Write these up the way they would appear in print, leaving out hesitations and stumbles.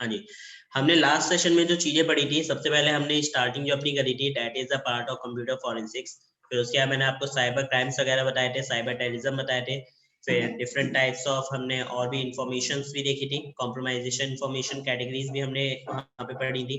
हाँ जी, हमने last session में जो चीजें पढ़ी थी, सबसे पहले हमने स्टार्टिंग जो अपनी करी थी, that is a part of computer forensics. फिर उसके बाद मैंने आपको साइबर क्राइम्स वगैरह बताए थे, साइबर टेररिज्म बताए थे। फिर डिफरेंट टाइप्स ऑफ हमने और भी इंफॉर्मेशंस भी देखी थी, कॉम्प्रोमाइजेशन इंफॉर्मेशन कैटेगरीज भी हमने वहाँ पे पढ़ी थी,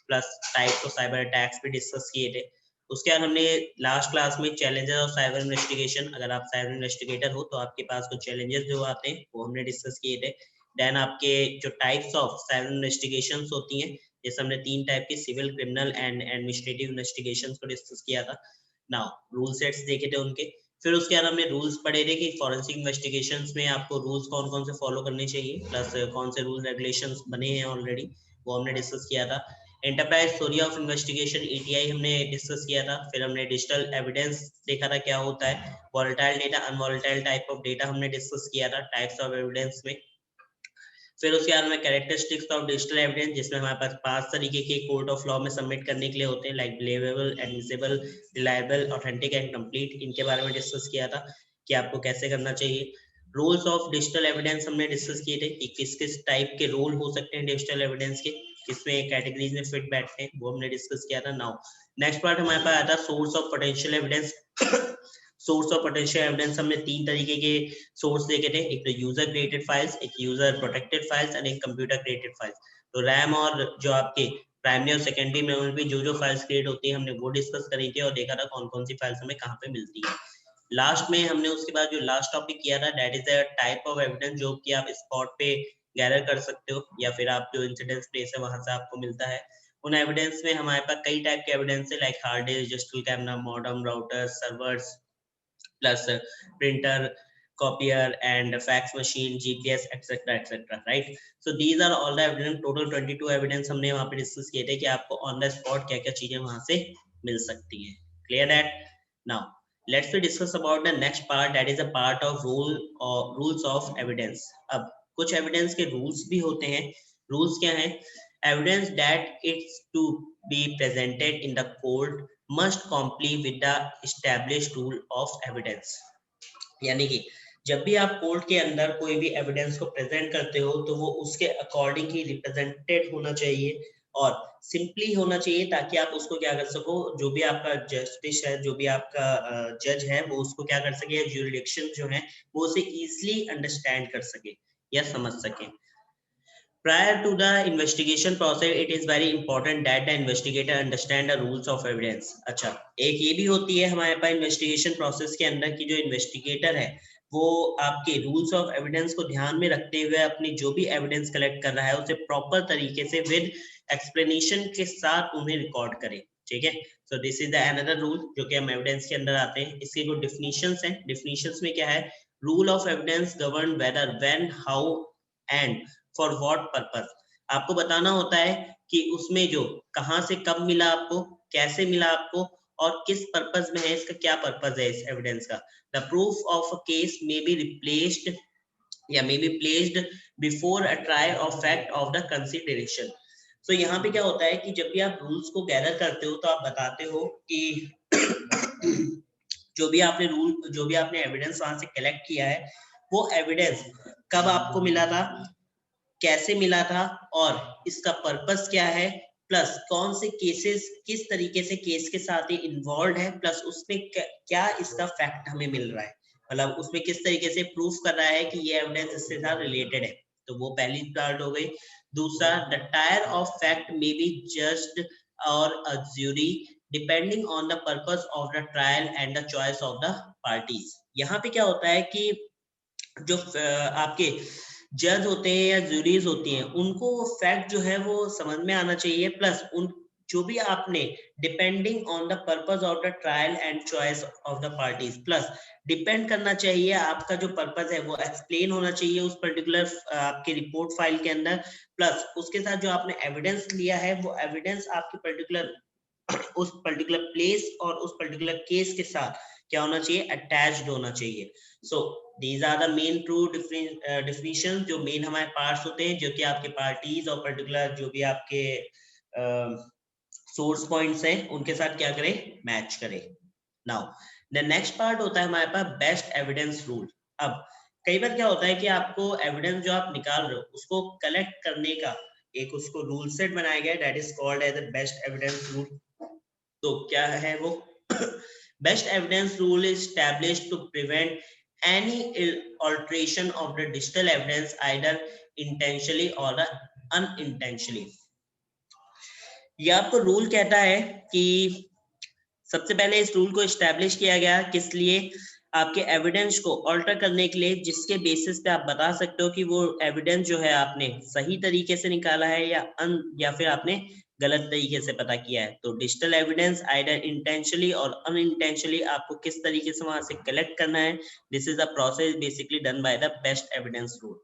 plus types of cyber attacks भी डिस्कस किए थे। उसके बाद हमने लास्ट क्लास में चैलेंजेस ऑफ साइबर इन्वेस्टिगेशन, अगर आप साइबर इन्वेस्टिगेटर हो तो आपके पास कुछ चैलेंजेस जो आते हैं वो हमने डिस्कस किए थे। देन आपके जो टाइप्स ऑफ साइबर इन्वेस्टिगेशंस होती हैं, जैसे हमने 3 टाइप के civil, criminal and administrative investigations को डिस्कस किया था। नाउ रूल सेट्स देखे थे उनके। फिर उसके बाद हमने रूल्स पढ़े थे कि फॉरेंसिक इन्वेस्टिगेशंस में आपको रूल्स कौन-कौन से फॉलो करने चाहिए, प्लस कौन से रूल रेगुलेशंस बने हैं ऑलरेडी, वो हमने डिस्कस किया था। Enterprise theory of investigation ETI हमने डिस्कस किया था। फिर हमने डिजिटल एविडेंस देखा था क्या होता है, volatile data, nonvolatile type of data हमने डिस्कस किया था टाइप्स ऑफ एविडेंस में। फिर उसके बाद में कैरेक्टरिस्टिक्स ऑफ डिजिटल एविडेंस, जिसमें हमारे पास 5 तरीके के कोर्ट ऑफ लॉ में सबमिट करने के लिए होते हैं, like believable, admissible, reliable, authentic and complete. इनके बारे में डिस्कस किया था कि आपको कैसे करना चाहिए। रूल्स ऑफ डिजिटल एविडेंस हमने डिस्कस किए थे कि किस किस टाइप के रोल हो सकते हैं डिजिटल एविडेंस के, किसमें कैटेगरीज में फिट बैठते हैं, वो हमने डिस्कस किया था। नाउ नेक्स्ट पार्ट हमारे पास आता है source of potential evidence. Source of potential evidence हमने 3 तरीके के सोर्स देखे थे, एक तो यूजर क्रिएटेड फाइल्स, एक यूजर प्रोटेक्टेड फाइल्स एंड एक कंप्यूटर क्रिएटेड फाइल्स। तो रैम और जो आपके प्राइमरी और सेकेंडरी मेमोरी में जो फाइल्स क्रिएट होती है हमने वो डिस्कस करी थी और देखा था कौन कौन सी फाइल्स हमें कहाँ पे मिलती है। लास्ट में हमने उसके बाद जो लास्ट टॉपिक किया था, that is a type of evidence जो कि आप स्पॉट पे गैदर कर सकते हो, या फिर आप जो इंसिडेंट प्लेस है वहां से आपको मिलता है। उन एविडेंस में हमारे पास कई टाइप के एविडेंस है, like hard disk, digital camera, modem, router, servers, plus printer, copier and fax machine, GPS, etc etc, right? So these are all the evidence, total 22 evidence हमने वहाँ पे डिस्कस किए थे कि आपको ऑन द स्पॉट क्या क्या चीजें वहाँ से मिल सकती हैं। Clear that? Now let's discuss about the next part, that is a part of rules of evidence. अब कुछ एविडेंस के रूल्स भी होते हैं। रूल्स क्या हैं? Evidence that it's to be presented in the court must comply with the established rule of evidence। यानी कि जब भी आप कोर्ट के अंदर कोई भी एविडेंस को प्रेजेंट करते हो तो वो उसके अकॉर्डिंग ही रिप्रेजेंटेड होना चाहिए और सिंपली होना चाहिए, ताकि आप उसको क्या कर सको, जो भी आपका जस्टिस है, जो भी आपका जज है, वो उसको क्या कर सके, ज्यूरिडिक्शन जो है वो उसे इजिली अंडरस्टैंड कर सके या समझ सके। Prior to the investigation process, it is very important that the investigator understand the rules of evidence। अच्छा, एक ये भी होती है हमारे पास इन्वेस्टिगेशन प्रोसेस के अंदर की जो इन्वेस्टिगेटर है वो आपके रूल्स ऑफ एविडेंस को ध्यान में रखते हुए अपनी जो भी एविडेंस कलेक्ट कर रहा है उसे प्रॉपर तरीके से विद एक्सप्लेनेशन के साथ उन्हें रिकॉर्ड करे। ठीक है, so this is the another rule जो कि हम एविडेंस के अंदर आते हैं। इसके कुछ डिफिनीशंस हैं। डिफिनीशंस में क्या है? Rule of evidence govern whether, when, how and for what purpose. आपको बताना होता है कि उसमें जो कहां से कब मिला आपको, कैसे मिला आपको और किस पर्पस में है, इसका क्या पर्पस है इस एविडेंस का। The proof of a case may be replaced या may be placed before a trial of fact of the consideration. So यहाँ पे क्या होता है कि जब भी आप रूल्स को गैदर करते हो तो आप बताते हो कि जो भी आपने रूल, जो भी आपने एविडेंस वहां से कलेक्ट किया है वो एविडेंस कब आपको मिला था, कैसे मिला था और इसका पर्पस क्या है, प्लस कौन से केसेस, किस तरीके से केस के साथ ये इन्वॉल्व है, प्लस उसमें क्या इसका फैक्ट हमें मिल रहा है, मतलब उसमें किस तरीके से प्रूफ कर रहा है कि ये एविडेंस इसके साथ रिलेटेड है। तो वो पहली पार्ट हो गई। दूसरा, the trier of fact may be judged और a jury depending on the purpose of the trial and the choice of the parties. यहाँ पे क्या होता है कि जो आपके जज होते हैं या जूरीज होती हैं उनको फैक्ट जो है वो समझ में आना चाहिए, प्लस उन जो भी आपने depending on the purpose of the trial and choice of the parties, plus depend करना चाहिए आपका जो पर्पस है वो एक्सप्लेन होना चाहिए उस पर्टिकुलर आपके रिपोर्ट फाइल के अंदर, प्लस उसके साथ जो आपने एविडेंस लिया है वो एविडेंस आपके पर्टिकुलर उस पर्टिकुलर प्लेस और उस पर्टिकुलर केस के साथ क्या होना चाहिए, अटैच्ड होना चाहिए। So these are the main true definition, जो मेन हमारे पार्ट्स होते हैं जो कि आपके पार्टीज और पर्टिकुलर जो भी आपके सोर्स पॉइंट्स हैं उनके साथ क्या करें, मैच करें। नाउ द नेक्स्ट पार्ट होता है हमारे पास बेस्ट एविडेंस रूल। अब कई बार क्या होता है कि आपको एविडेंस जो आप निकाल रहे हो उसको कलेक्ट करने का एक उसको रूल सेट बनाया गया, that is called as the best evidence rule. तो क्या है वो? Best evidence rule is established to prevent any alteration of the digital evidence either intentionally or unintentionally। ये आपको रूल कहता है कि सबसे पहले इस रूल को एस्टैब्लिश किया गया किस लिए? आपके एविडेंस को ऑल्टर करने के लिए, जिसके बेसिस पे आप बता सकते हो कि वो एविडेंस जो है आपने सही तरीके से निकाला है या फिर आपने गलत तरीके से पता किया है। तो डिजिटल एविडेंस आइदर इंटेंशनली और अनइंटेंशनली आपको किस तरीके से वहां से कलेक्ट करना है, this is a process basically done by the best evidence rule.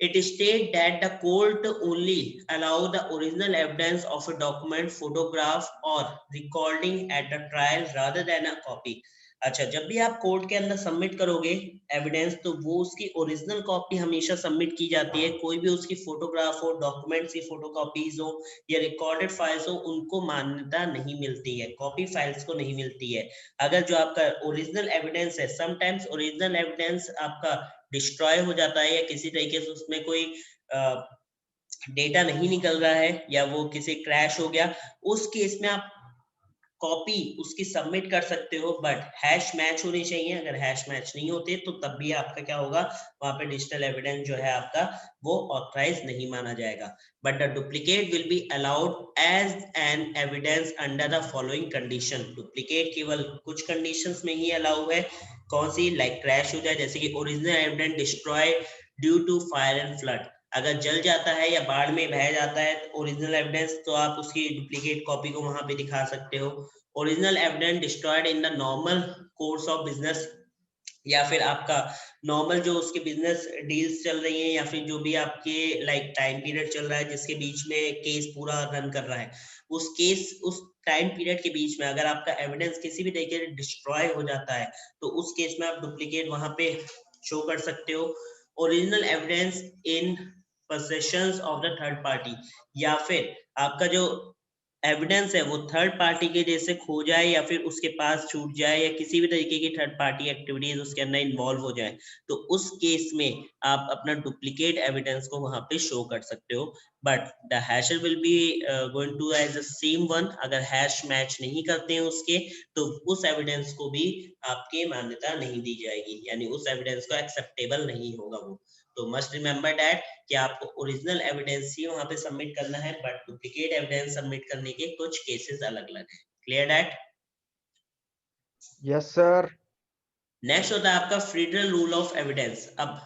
It states that the court only allow the original evidence of a document, photograph or recording at the trial rather than a copy। अच्छा, जब भी आप court के अंदर submit करोगे evidence, तो वो उसकी ओरिजिनल कॉपी हमेशा सबमिट की जाती है। कोई भी उसकी फोटोग्राफ हो, डॉक्यूमेंट्स की फोटोकॉपीज हो या रिकॉर्डेड फाइल्स हो, उनको मान्यता नहीं मिलती है, कॉपी फाइल्स को नहीं मिलती है। अगर जो आपका ओरिजिनल एविडेंस है, समटाइम्स ओरिजिनल एविडेंस आपका डिस्ट्रॉय हो जाता है या किसी तरीके से उसमें कोई डेटा नहीं निकल रहा है या वो किसी क्रैश हो गया, उस केस में आप कॉपी उसकी सबमिट कर सकते हो, बट हैश मैच होनी चाहिए। अगर हैश मैच नहीं होते तो तब भी आपका क्या होगा, वहां पे डिजिटल एविडेंस जो है आपका वो ऑथराइज नहीं माना जाएगा। But the duplicate will be allowed as an evidence under the following condition. Duplicate केवल कुछ कंडीशंस में ही अलाउ है। कौन सी? लाइक क्रैश हो जाए, जैसे कि original evidence destroy due to fire and flood. अगर जल जाता है या बाढ़ में बह जाता है ओरिजिनल एविडेंस, तो आप उसकी डुप्लीकेट कॉपी को वहां पे दिखा सकते हो। Original evidence destroyed in the normal course of business, या फिर आपका नॉर्मल जो उसके बिजनेस डील्स चल रही हैं या फिर जो भी आपके लाइक टाइम पीरियड चल रहा है जिसके बीच में केस पूरा रन कर रहा है, उस टाइम पीरियड के बीच में अगर आपका एविडेंस किसी भी तरीके से डिस्ट्रॉय हो जाता है, तो उस केस में आप डुप्लीकेट वहां पे शो कर सकते हो। Original evidence in possession of the third party, या फिर आपका जो एविडेंस है वो थर्ड पार्टी के जैसे खो जाए या फिर उसके पास छूट जाए या किसी भी तरीके की थर्ड पार्टी एक्टिविटीज उसके अंदर इन्वॉल्व हो जाए, तो उस केस में आप अपना डुप्लीकेट एविडेंस को वहां पे शो कर सकते हो। But the hasher will be going to as the same one. अगर हैश मैच नहीं करते हैं उसके, तो उस एविडेंस को भी आपके मान्यता नहीं दी जाएगी, यानी उस एविडेंस को एक्सेप्टेबल नहीं होगा वो। तो मस्ट रिमेंबर दैट कि आपको ओरिजिनल एविडेंस ही वहां पे सबमिट करना है, बट डुप्लीकेट एविडेंस सबमिट करने के कुछ केसेस अलग अलग हैं। Clear that? Yes sir. Next होता है आपका फेडरल रूल ऑफ एविडेंस। अब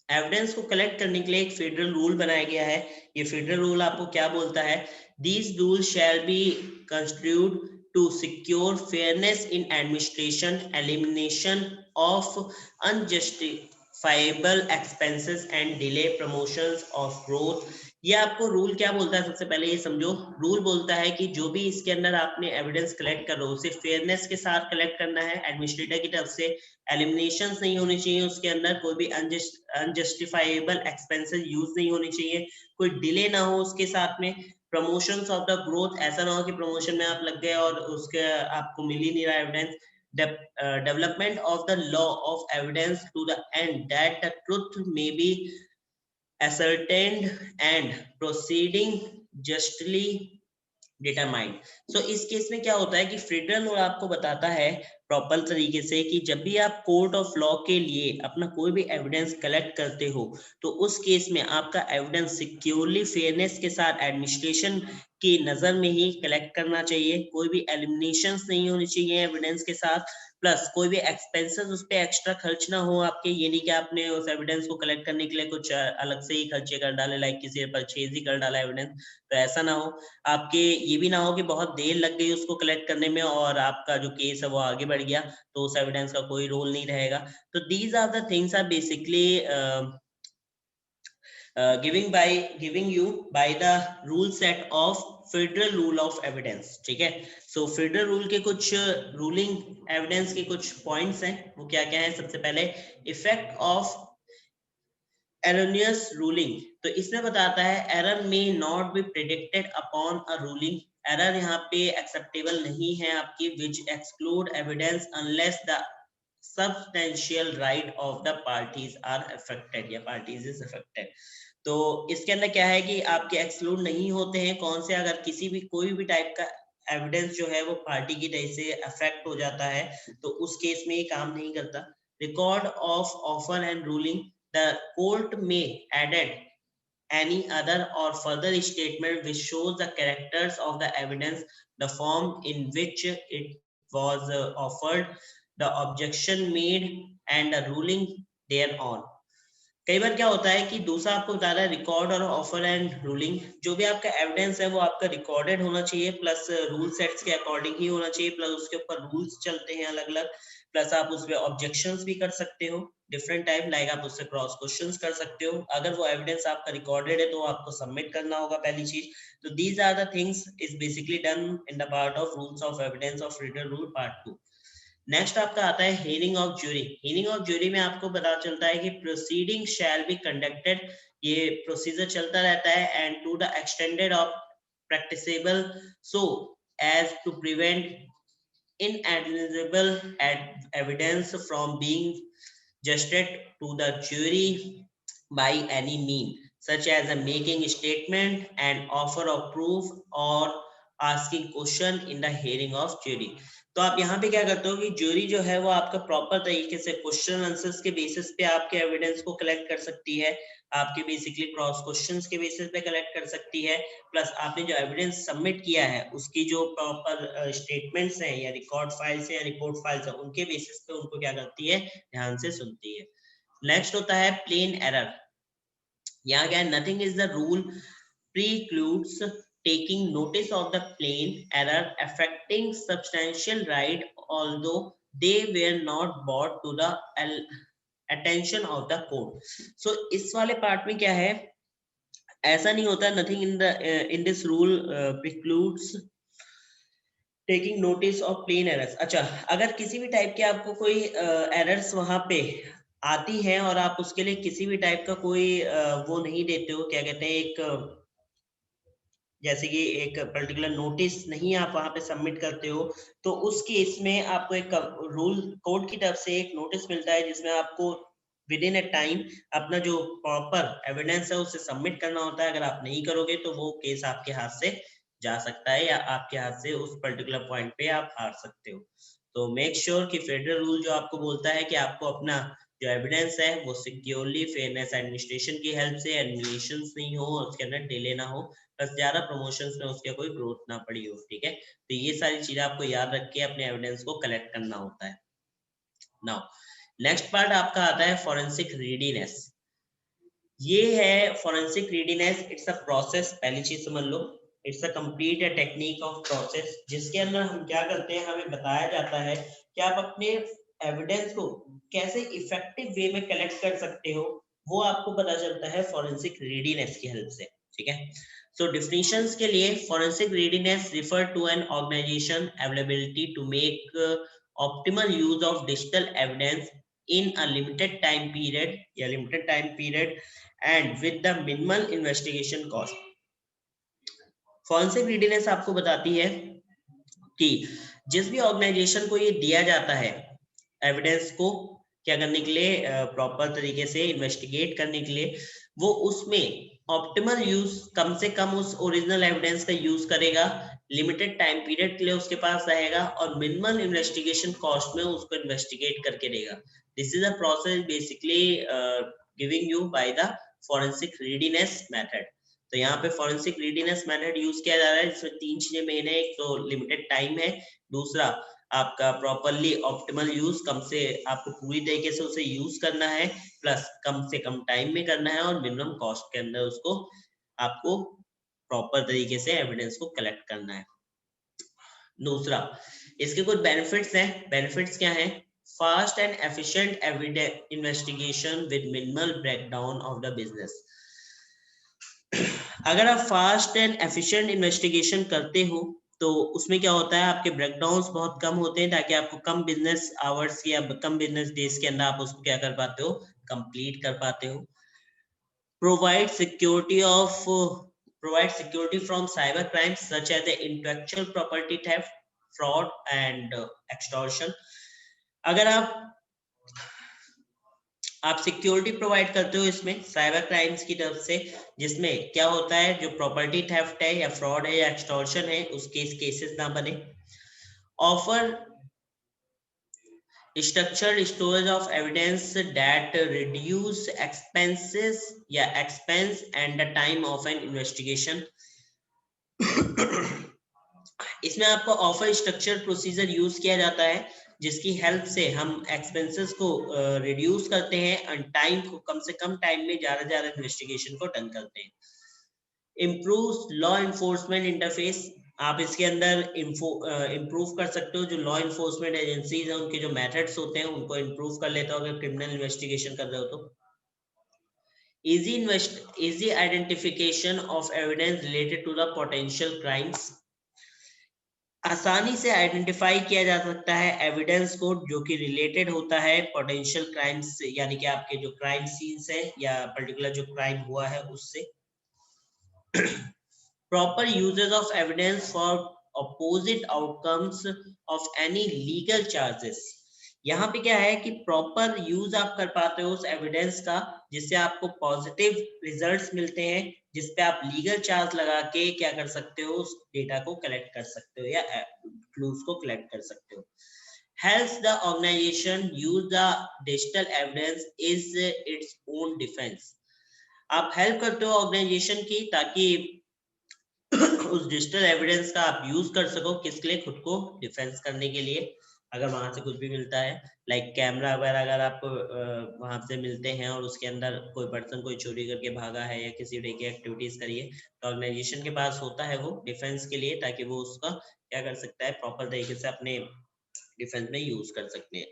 एविडेंस को कलेक्ट करने के लिए एक फेडरल रूल बनाया गया है। ये फेडरल रूल आपको क्या बोलता है? These rule shall be construed to secure fairness in administration, elimination of unjustifiable expenses and delay promotions of growth. ये आपको रूल क्या बोलता है? सबसे पहले ये समझो, रूल बोलता है कि जो भी इसके अंदर आपने एविडेंस कलेक्ट कर रहे हो उसे फेयरनेस के साथ कलेक्ट करना है एडमिनिस्ट्रेटर की तरफ से। एलिमिनेशंस नहीं होनी चाहिए उसके अंदर, कोई भी अनजस्टिफाइबल एक्सपेंसेस यूज नहीं होनी चाहिए, कोई डिले ना हो उसके साथ में। प्रमोशंस ऑफ द ग्रोथ, ऐसा ना हो कि प्रमोशन में आप लग गए और उसके आपको मिल ही नहीं रहा evidence. Development of the law of evidence to the end that the truth may be ascertained and proceeding justly determined. So इस केस में क्या होता है कि फेडरल लॉ आपको बताता है प्रॉपर तरीके से कि जब भी आप कोर्ट ऑफ लॉ के लिए अपना कोई भी एविडेंस कलेक्ट करते हो, तो उस केस में आपका एविडेंस सिक्योरली फेयरनेस के साथ एडमिनिस्ट्रेशन की नजर में ही कलेक्ट करना चाहिए। कोई भी एलिमिनेशंस नहीं होनी चाहिए एविडेंस के साथ, प्लस कोई भी एक्सपेंसेस उस पर एक्स्ट्रा खर्च ना हो आपके। ये नहीं कि आपने उस एविडेंस को कलेक्ट करने के लिए कुछ अलग से ही खर्चे कर डाले, लाइक किसी परचेज ही कर डाला एविडेंस, तो ऐसा ना हो। आपके ये भी ना हो कि बहुत देर लग गई उसको कलेक्ट करने में और आपका जो केस है वो आगे बढ़ गया, तो उस एविडेंस का कोई रोल नहीं रहेगा। तो these are the things are basically giving you by the rule set of federal rule of evidence. ठीक है, सो फेडरल रूल के कुछ रूलिंग एविडेंस के कुछ पॉइंट्स हैं, वो क्या क्या है? सबसे पहले इफेक्ट ऑफ erroneous ruling। तो इसमें बताता है error may not be predicted upon a ruling। error यहाँ पे acceptable नहीं है आपकी, which exclude evidence unless the substantial right of the parties are affected या parties is affected। तो इसके अंदर क्या है कि आपके एक्सक्लूड नहीं होते हैं कौन से, अगर किसी भी कोई भी टाइप का एविडेंस जो है वो पार्टी की तरह से अफेक्ट हो जाता है तो उस केस में ये काम नहीं करता। Record of offer and ruling, the court में added any other or further statement which shows the characters of the evidence, the form in which it was offered, the objection made and the ruling thereon। कई बार क्या होता है कि दूसरा आपको बता रहा है रिकॉर्ड और ऑफर एंड रूलिंग, जो भी आपका एविडेंस है वो आपका रिकॉर्डेड होना चाहिए, प्लस रूल सेट्स के अकॉर्डिंग ही होना चाहिए, प्लस उसके ऊपर रूल्स चलते हैं अलग अलग, प्लस आप उसमें ऑब्जेक्शंस भी कर सकते हो डिफरेंट टाइप, लाइक आप उससे क्रॉस क्वेश्चंस कर सकते हो। अगर वो एविडेंस आपका रिकॉर्डेड है तो आपको सबमिट करना होगा पहली चीज। तो these are the things is basically done in the part of rules of evidence of written rule part 2। Next आपका आता है hearing of jury. Hearing of jury में आपको पता चलता है कि प्रोसीडिंग शैल बी कंडक्टेड, ये प्रोसीजर चलता रहता है, and to the extended of practicable so as to prevent inadmissible evidence from being justed to the jury by any mean, such as making a statement and offer of proof or asking question in the hearing of jury। तो आप यहाँ पे क्या करते हो कि jury जो है वो आपका प्रॉपर तरीके से क्वेश्चन आंसर्स के बेसिस पे आपके एविडेंस को कलेक्ट कर सकती है, आपके बेसिकली क्रॉस क्वेश्चंस के बेसिस पे कलेक्ट कर सकती है, प्लस आपने जो एविडेंस सबमिट किया है उसकी जो प्रॉपर स्टेटमेंट्स हैं या रिकॉर्ड फाइल्स या रिपोर्ट फाइल्स हैं उनके बेसिस पे उनको क्या करती है, ध्यान से सुनती है। नेक्स्ट होता है प्लेन एरर। यहाँ क्या है, nothing is the rule precludes taking notice of the plain error affecting substantial right although they were not brought to the attention of the court। so इस वाले पार्ट में क्या है, ऐसा नहीं होता, nothing in this rule precludes taking notice of plain errors. अच्छा, अगर किसी भी टाइप के आपको कोई एरर्स वहां पे आती हैं और आप उसके लिए किसी भी टाइप का कोई वो नहीं देते हो, क्या कहते हैं, एक जैसे कि एक पर्टिकुलर नोटिस नहीं आप वहां पे सबमिट करते हो, तो उस केस में आपको एक रूल कोर्ट की तरफ से एक नोटिस मिलता है जिसमें आपको विद इन ए टाइम अपना जो प्रॉपर एविडेंस है उसे सबमिट करना होता है। अगर आप नहीं करोगे तो वो केस आपके हाथ से जा सकता है या आपके हाथ से उस पर्टिकुलर पॉइंट पे आप हार सकते हो। तो मेक श्योर कि फेडरल रूल जो आपको बोलता है कि आपको अपना जो एविडेंस है वो सिक्योरली फेयरनेस एडमिनिस्ट्रेशन की हेल्प से, एडमिनिस्ट्रेशन नहीं हो उसके अंदर डिले ना हो, बस ज्यादा प्रमोशंस में उसके कोई ग्रोथ ना पड़ी हो। ठीक है, तो ये सारी चीजें आपको याद रख के अपने एविडेंस को कलेक्ट करना होता है। नाउ नेक्स्ट पार्ट आपका आता है फॉरेंसिक रीडीनेस। ये है forensic readiness, it's a process, पहली चीज समझ लो, it's a complete technique of process जिसके अंदर हम क्या करते हैं, हमें बताया जाता है कि आप अपने एविडेंस को कैसे इफेक्टिव वे में कलेक्ट कर सकते हो, वो आपको पता चलता है फॉरेंसिक रीडीनेस की हेल्प से। ठीक है, सो डिफिनेशंस के लिए forensic readiness refer to an organization availability to make optimal use of digital evidence in a limited time period या limited time period and with the minimal investigation cost। Forensic readiness आपको बताती है कि जिस भी organisation को ये दिया जाता है एविडेंस को क्या करने के लिए, प्रॉपर तरीके से इन्वेस्टिगेट करने के लिए, वो उसमें ऑप्टिमल यूज, कम से कम उस ओरिजिनल एविडेंस का यूज करेगा, लिमिटेड टाइम पीरियड के लिए उसके पास रहेगा और मिनिमल इन्वेस्टिगेशन कॉस्ट में उसको इन्वेस्टिगेट करके देगा। This is a process basically giving you by the forensic readiness method. तो यहाँ पे फॉरेंसिक रीडीनेस मेथड यूज किया जा रहा है, इसमें तीन चीजें मेन है, एक तो लिमिटेड टाइम है, दूसरा आपका प्रॉपरली ऑप्टिमल यूज, कम से आपको पूरी तरीके से उसे यूज करना है, प्लस कम से कम टाइम में करना है और मिनिमम कॉस्ट के अंदर उसको आपको प्रॉपर तरीके से एविडेंस को कलेक्ट करना है। दूसरा, इसके कुछ बेनिफिट्स हैं। बेनिफिट्स क्या हैं? Fast and efficient evidence investigation with minimal breakdown of the business. अगर आप फास्ट एंड एफिशिएंट इन्वेस्टिगेशन करते हो तो उसमें क्या होता है, आपके ब्रेकडाउन्स बहुत कम होते हैं ताकि आपको कम बिजनेस आवर्स या कम बिजनेस डेज के अंदर आप उसको क्या कर पाते हो, कंप्लीट कर पाते हो। Provide security from cyber crimes such as intellectual property theft, fraud and extortion. अगर आप आप सिक्योरिटी प्रोवाइड करते हो इसमें साइबर क्राइम्स की तरफ से, जिसमें क्या होता है, जो प्रॉपर्टी थेफ्ट है या फ्रॉड है या एक्सटॉर्शन है उसके केसेस ना बने। Offer structured storage of evidence that reduce expenses या expense and the time of an investigation। इसमें आपको ऑफर स्ट्रक्चर प्रोसीजर यूज किया जाता है जिसकी हेल्प से हम एक्सपेंसेस को रिड्यूस करते हैं और टाइम को कम से कम टाइम में ज्यादा इन्वेस्टिगेशन को डन करते हैं। इम्प्रूव लॉ इन्फोर्समेंट इंटरफेस, आप इसके अंदर इम्प्रूव कर सकते हो जो लॉ इन्फोर्समेंट एजेंसीज है उनके जो मेथड्स होते हैं उनको इम्प्रूव कर लेते हो अगर क्रिमिनल इन्वेस्टिगेशन कर रहे हो तो। easy identification of evidence related to the potential crimes, आसानी से आइडेंटिफाई किया जा सकता है एविडेंस को जो कि रिलेटेड होता है पोटेंशियल क्राइम्स से, यानी कि आपके जो क्राइम सीन्स है या पर्टिकुलर जो क्राइम हुआ है उससे। Proper uses of evidence for opposite outcomes of any legal charges, यहाँ पे क्या है कि प्रॉपर यूज आप कर पाते हो उस एविडेंस का जिससे आपको पॉजिटिव रिजल्ट्स मिलते हैं, जिसपे आप लीगल चार्ज लगा के क्या कर सकते हो, उस डेटा को कलेक्ट कर सकते हो या क्लूज को कलेक्ट कर सकते हो। Helps the organization use the digital evidence is its own defense, आप हेल्प करते हो ऑर्गेनाइजेशन की ताकि उस डिजिटल एविडेंस का आप यूज कर सको किसके लिए, खुद को डिफेंस करने के लिए। अगर वहां से कुछ भी मिलता है लाइक कैमरा वगैरह अगर आपको वहां से मिलते हैं और उसके अंदर कोई पर्सन कोई चोरी करके भागा है या किसी तरह की एक्टिविटीज करी है तो ऑर्गेनाइजेशन के पास होता है वो डिफेंस के लिए, ताकि वो उसका क्या कर सकता है, प्रॉपर तरीके से अपने डिफेंस में यूज कर सकते हैं।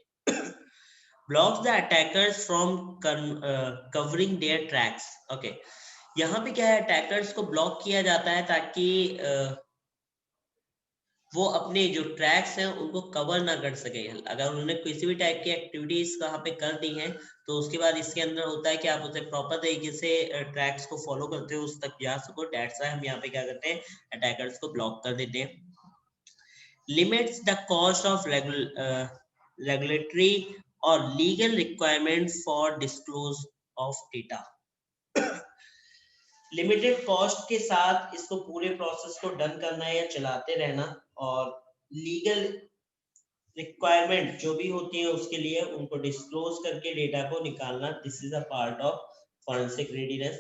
blocks the attackers from covering their tracks, okay, यहाँ पे क्या है, अटैकर्स को ब्लॉक किया जाता है ताकि वो अपने जो ट्रैक्स हैं उनको कवर ना कर सके। अगर उन्होंने किसी भी टाइप की एक्टिविटीज कहाँ पे कर दी हैं तो उसके बाद इसके अंदर होता है कि आप उसे प्रॉपर तरीके से ट्रैक्स को फॉलो करते हो उस तक जा सको। दैट्स व्हाई हम यहाँ पे क्या करते हैं, अटैकर्स को ब्लॉक कर देते हैं। Limits the cost of regulatory और legal requirement for disclose of data, limited cost के साथ इसको पूरे प्रोसेस को डन करना है या चलाते रहना, और लीगल रिक्वायरमेंट जो भी होती है उसके लिए उनको डिस्क्लोज करके डेटा को निकालना। This is a part of forensic readiness.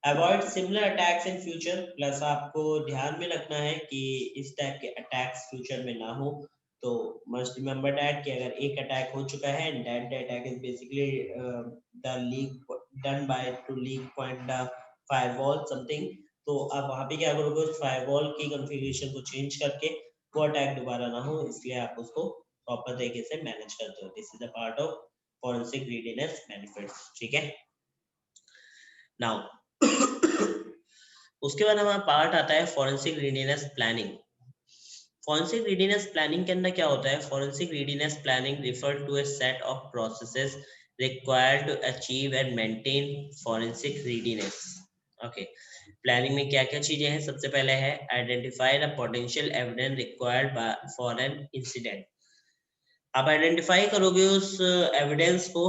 Avoid similar attacks in future, plus आपको ध्यान में रखना है कि इस टाइप के अटैक्स फ्यूचर में ना हो। तो मस्ट रिमेंबर दैट कि अगर एक अटैक हो चुका है and that attack is basically the leak done by two leak point the firewall something, तो आप वहां पे क्या करोगे, उस फायरवॉल की कॉन्फ़िगरेशन को चेंज करके वो अटैक दोबारा ना हो, इसलिए आप उसको प्रॉपर तरीके से मैनेज करते हो। This is a part of forensic readiness benefits, ठीक है। नाउ उसके बाद हमारा पार्ट आता है forensic readiness planning. Forensic readiness planning के अंदर क्या होता है, forensic readiness planning refer to a set of processes required to achieve and maintain forensic readiness. Okay, planning में क्या क्या चीजें हैं, सबसे पहले है identify the potential evidence required for an incident. आप आइडेंटिफाई करोगे उस एविडेंस को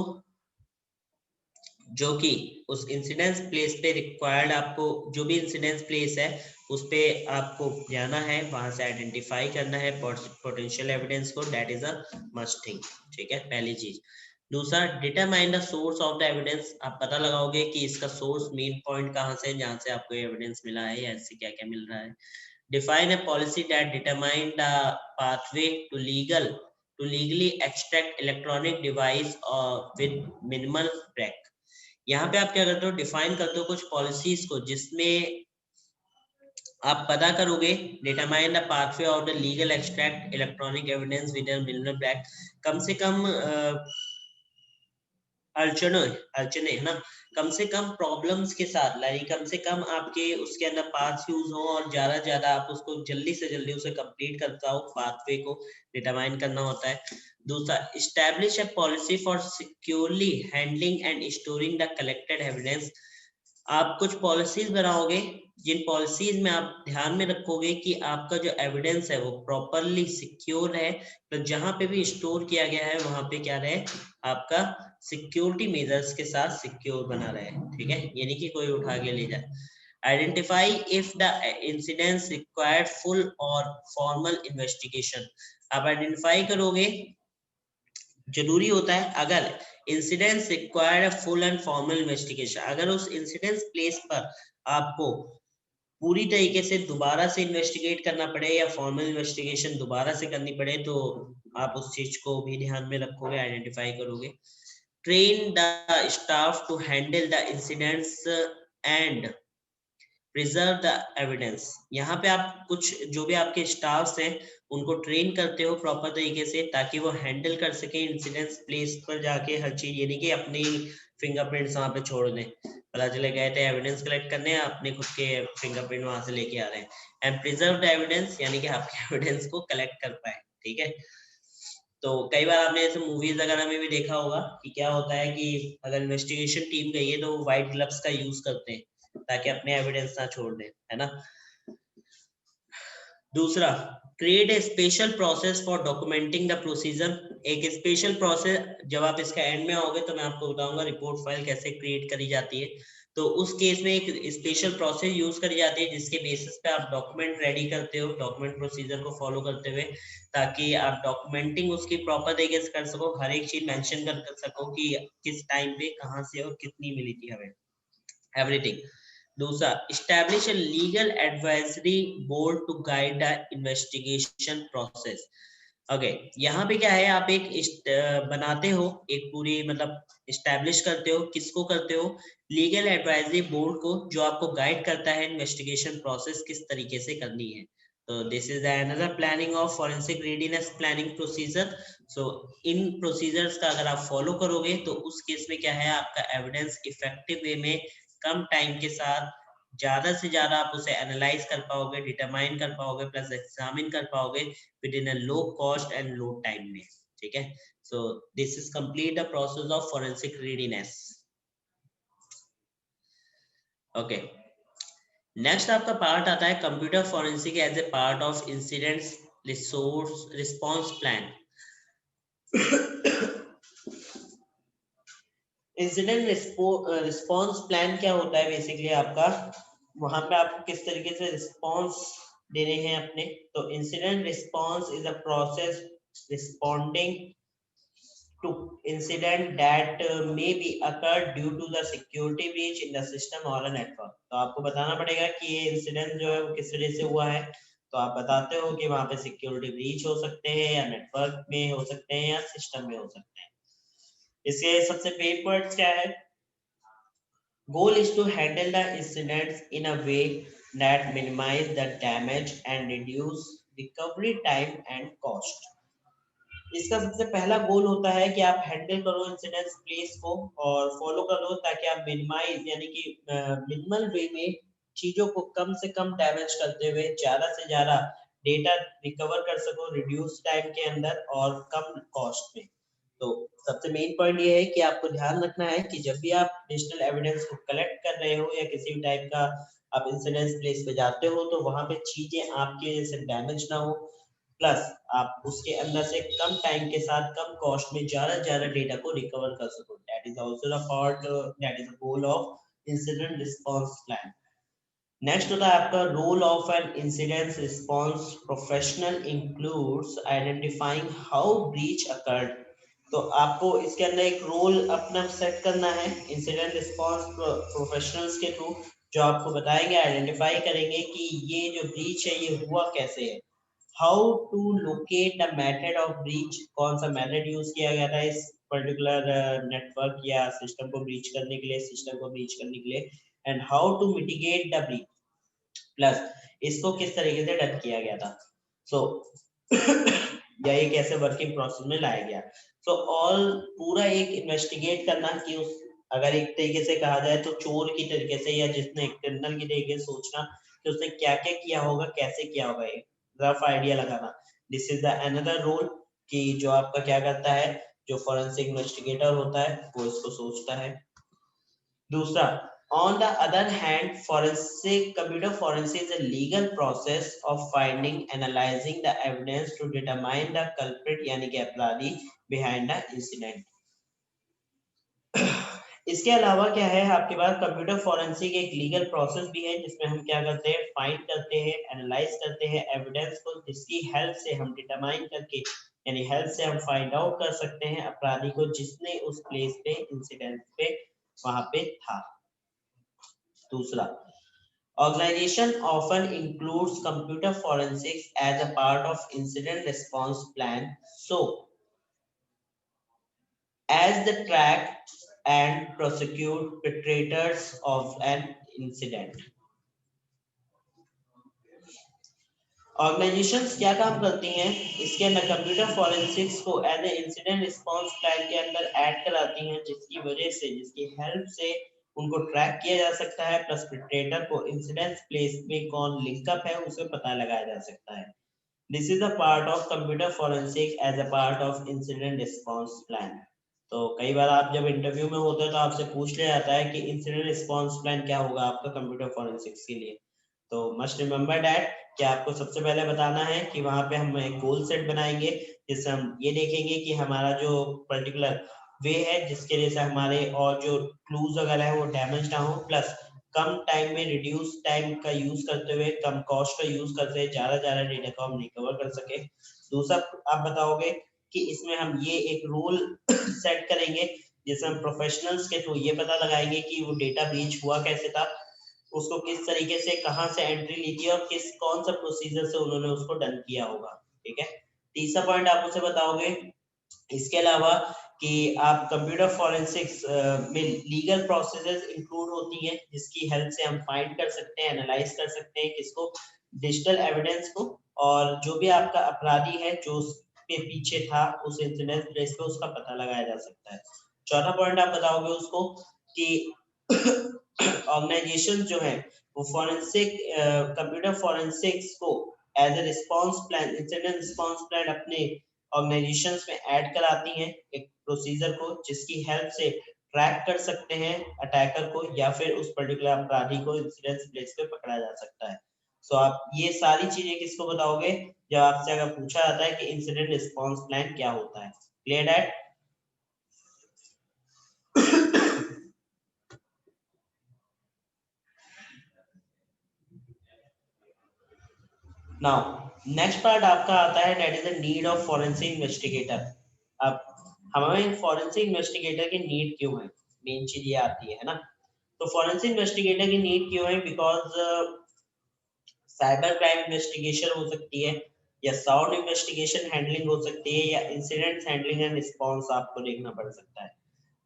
जो कि उस इंसिडेंस प्लेस पे रिक्वायर्ड, आपको जो भी इंसिडेंस प्लेस है उस पे आपको जाना है, वहां से आइडेंटिफाई करना है पोटेंशियल एविडेंस को। That is a must thing, ठीक है, पहली चीज। दूसरा, determine the source of the evidence. आप पता लगाओगे कि इसका सोर्स मेन पॉइंट कहाँ से है जहाँ से आपको एविडेंस मिला है या इससे क्या क्या मिल रहा है। Define a policy that determine the pathway to legally extract electronic device with minimal break. यहाँ पे आप क्या करते हो, डिफाइन करते हो कुछ पॉलिसीज को जिसमें आप पता करोगे, determine the pathway of the legal extract electronic evidence with minimal break. कम से कम अड़चने है ना, कम से कम प्रॉब्लम्स के साथ, लाइक कम से कम आपके उसके अंदर पाथ्स यूज हो और ज्यादा आप उसको जल्दी से जल्दी उसे कंप्लीट करता हो, पाथवे को डिटरमाइन करना होता है। दूसरा, establish a policy for securely handling and storing the collected evidence. आप कुछ पॉलिसीज बनाओगे जिन पॉलिसीज में आप ध्यान में रखोगे कि आपका जो एविडेंस है वो प्रॉपरली सिक्योर है, तो जहां पे भी स्टोर किया गया है वहां पे क्या रहे, आपका सिक्योरिटी मेजर्स के साथ सिक्योर बना रहे, ठीक है, यानी कि कोई उठा के ले जाए। Identify if the incidents required full और फॉर्मल इन्वेस्टिगेशन। आप आइडेंटिफाई करोगे, जरूरी होता है अगर incidents required full and formal investigation, अगर उस इंसिडेंट प्लेस पर आपको पूरी तरीके से दोबारा से इन्वेस्टिगेट करना पड़े या फॉर्मल इन्वेस्टिगेशन दोबारा से करनी पड़े, तो आप उस चीज को भी ध्यान में रखोगे, आइडेंटिफाई करोगे। Train the staff to handle the incidents and preserve the evidence. यहाँ पे आप कुछ जो भी आपके स्टाफ्स हैं उनको ट्रेन करते हो प्रॉपर तरीके से, ताकि वो हैंडल कर सके इंसिडेंट्स प्लेस पर जाके हर चीज, यानी कि अपनी फिंगरप्रिंट्स वहां पे छोड़ दें, पता चले गए थे एविडेंस कलेक्ट करने, अपने खुद के फिंगरप्रिंट वहां से लेके आ रहे हैं। एंड प्रिजर्व द एविडेंस, यानी कि आपके एविडेंस को कलेक्ट कर पाए, ठीक है। तो कई बार आपने ऐसे मूवीज वगैरह में भी देखा होगा कि क्या होता है कि अगर इन्वेस्टिगेशन टीम गई है तो वो व्हाइट ग्लव्स का यूज करते हैं ताकि अपने एविडेंस ना छोड़ दें, है ना। दूसरा, create a special process for documenting the procedure. एक स्पेशल प्रोसेस, जब आप इसका एंड में आओगे तो मैं आपको बताऊंगा रिपोर्ट फाइल कैसे क्रिएट करी जाती है। तो उस केस में एक स्पेशल प्रोसेस यूज करी जाती है जिसके बेसिस पे आप डॉक्यूमेंट रेडी करते हो, डॉक्यूमेंट प्रोसीजर को फॉलो करते हुए, ताकि आप डॉक्यूमेंटिंग उसकी प्रॉपर तरीके से कर सको, हर एक चीज मेंशन कर सको कि किस टाइम पे कहाँ से और कितनी मिली थी हमें, एवरीथिंग। दूसरा, establish a legal advisory board to guide the investigation process। Okay, यहाँ पे क्या है, आप एक बनाते हो, एक पूरी मतलब इस्टेब्लिश करते हो, किसको करते हो, लीगल एडवाइजरी बोर्ड को, जो आपको गाइड करता है इन्वेस्टिगेशन प्रोसेस किस तरीके से करनी है। तो this is another planning of forensic readiness planning procedure. So in procedures का अगर आप फॉलो करोगे तो उस केस में क्या है, आपका एविडेंस इफेक्टिव वे में कम टाइम के साथ ज्यादा से ज्यादा आप उसे एनालाइज कर पाओगे, डिटरमाइन कर पाओगे, प्लस एग्जामिन कर पाओगे within a low cost and low time में, ठीक है। So this is complete the process of forensic readiness. Okay, next आपका पार्ट आता है computer forensic as a part of incidents resource response plan. Incident response plan क्या होता है basically आपका, वहां पे आपको किस तरीके से रिस्पांस देने हैं अपने। तो incident response is a process responding to incident that may be occurred due to the security breach in the system or a network। तो आपको बताना पड़ेगा कि ये इंसिडेंट जो है वो किस वजह से हुआ है। तो आप बताते हो कि वहां पे सिक्योरिटी ब्रीच हो सकते हैं, या नेटवर्क में हो सकते हैं, या सिस्टम में हो सकते हैं। इसके सबसे मेन पॉइंट्स क्या है, goal is to handle the incidents in a way that minimize the damage and reduce recovery time and cost। इसका सबसे पहला गोल होता है कि आप हैंडल करो इंसिडेंट प्लेस को और फॉलो करो, ताकि आप मिनिमाइज यानी कि मिनिमल वे में चीजों को कम से कम डैमेज करते हुए ज्यादा से ज्यादा डेटा रिकवर कर सको रिड्यूस टाइम के अंदर और कम कॉस्ट में। तो सबसे मेन पॉइंट ये है कि आपको ध्यान रखना है कि जब भी आप डिजिटल एविडेंस को कलेक्ट कर रहे हो या किसी भी टाइप का आप इंसिडेंट प्लेस पे जाते हो, तो वहां पे चीजें आपके जैसे डैमेज ना हो, प्लस आप उसके अंदर से कम टाइम के साथ कम कॉस्ट में ज्यादा से ज्यादा डेटा को रिकवर कर सको। That is also the part, that is the goal of incident response plan. Next होता है आपका role of an incident response professional includes identifying how breach occurred. तो आपको इसके अंदर एक रोल अपना सेट करना है इंसिडेंट रिस्पांस प्रोफेशनल्स के थ्रू, जो आपको बताएंगे, आइडेंटिफाई करेंगे कि ये जो ब्रीच है ये हुआ कैसे है। How to locate the method of breach, कौन सा मेथड यूज किया गया था इस पर्टिकुलर नेटवर्क या सिस्टम को ब्रीच करने के लिए, सिस्टम को ब्रीच करने के लिए, and how to mitigate the breach, plus इसको किस तरीके से डन किया गया था। सो या ये कैसे वर्किंग प्रोसेस में लाया गया। सो ऑल पूरा एक इन्वेस्टिगेट करना कि उस, अगर एक तरीके से कहा जाए तो चोर की तरीके से या जिसने क्रिमिनल की तरीके से सोचना कि उसने क्या क्या किया होगा, कैसे किया होगा, एक रफ आइडिया लगाना। This is the another role कि जो आपका क्या करता है, जो फॉरेंसिक इन्वेस्टिगेटर होता है वो इसको सोचता है। दूसरा, On the other hand, computer forensic is a legal process of finding, analyzing the evidence to determine the culprit यानी कि अपराधी behind the incident. इसके अलावा क्या है आपके पास कंप्यूटर फोरेंसिक एक लीगल प्रोसेस भी है जिसमें हम क्या करते हैं, फाइंड करते हैं, एनालाइज करते हैं एविडेंस को, जिसकी हेल्प से हम डिटरमाइन करके यानी हेल्प से हम फाइंड आउट कर सकते हैं अपराधी को जिसने उस प्लेस पे इंसिडेंट पे वहां पे था. दूसरा, organization often includes computer forensics as a part of incident response plan so as the track and prosecute perpetrators of an incident. Organisations क्या काम करती हैं, इसके अंदर कंप्यूटर फॉरेंसिक्स को as a incident response plan के अंदर ऐड कराती हैं जिसकी वजह से, जिसकी हेल्प से उनको ट्रैक किया जा सकता है, प्लस परपेट्रेटर को इंसिडेंट प्लेस में कौन लिंकअप है उसे पता लगाया जा सकता है. This is a part of computer forensic as a part of incident response plan. तो कई बार आप जब इंटरव्यू में होते हैं तो आपसे पूछ लिया जाता है कि इंसिडेंट रिस्पांस प्लान क्या होगा आपका कंप्यूटर फॉरेंसिक्स के लिए. तो मस्ट रिमेम्बर दैट कि आपको सबसे पहले बताना है कि वहां पे हम एक गोल सेट बनाएंगे जिससे हम ये देखेंगे कि हमारा जो पर्टिकुलर वे है जिसके लिए से हमारे और जो क्लूज वगैरह है वो डैमेज ना हो, प्लस कम टाइम में रिड्यूस टाइम का यूज करते हुए कम कॉस्ट का यूज करते हुए ज्यादा डेटा को हम रिकवर कर सके. दूसरा आप बताओगे कि इसमें हम ये एक रूल सेट करेंगे जिसमें हम प्रोफेशनल्स के थ्रू ये पता लगाएंगे कि वो डेटा ब्रीच हुआ कैसे था, उसको किस तरीके से कहां से एंट्री ली थी और किस कौन सा प्रोसीजर से उन्होंने उसको डन किया होगा. ठीक है. तीसरा पॉइंट आप मुझे बताओगे इसके अलावा कि आप कंप्यूटर फॉरेंसिक्स में लीगल प्रोसेसेस इंक्लूड होती हैं जिसकी हेल्प से हम फाइंड कर सकते हैं, एनालाइज कर सकते हैं किसको, डिजिटल एविडेंस को, और जो भी आपका अपराधी है जो उसके पीछे था उस इंसिडेंट प्लेस पे उसका पता लगाया जा सकता है. चौथा पॉइंट आप बताओगे उसको कि ऑर्गेनाइजेशन जो है वो फॉरेंसिक कंप्यूटर फॉरेंसिक्स को as a response plan, incident response plan अपने ऑर्गेनाइजेशंस में ऐड कराती हैं एक प्रोसीजर को जिसकी हेल्प से ट्रैक कर सकते हैं अटैकर को या फिर उस पर्टिकुलर अपराधी को इंसिडेंट प्लेस पे पकड़ा जा सकता है. सो आप ये सारी चीजें किसको बताओगे जब आपसे अगर पूछा जाता है कि इंसिडेंट रिस्पांस प्लान क्या होता है. Clear that? Now next part आपका आता है that is the need of forensic investigator. अब हमें फॉरेंसिक इन्वेस्टिगेटर की नीड क्यों है, मेन चीज ये आती है ना. तो फॉरेंसिक इन्वेस्टिगेटर की नीड क्यों है, बिकॉज साइबर क्राइम इन्वेस्टिगेशन हो सकती है या साउंड इन्वेस्टिगेशन हैंडलिंग हो सकती है या इंसिडेंट हैंडलिंग एंड रिस्पांस आपको देखना पड़ सकता है.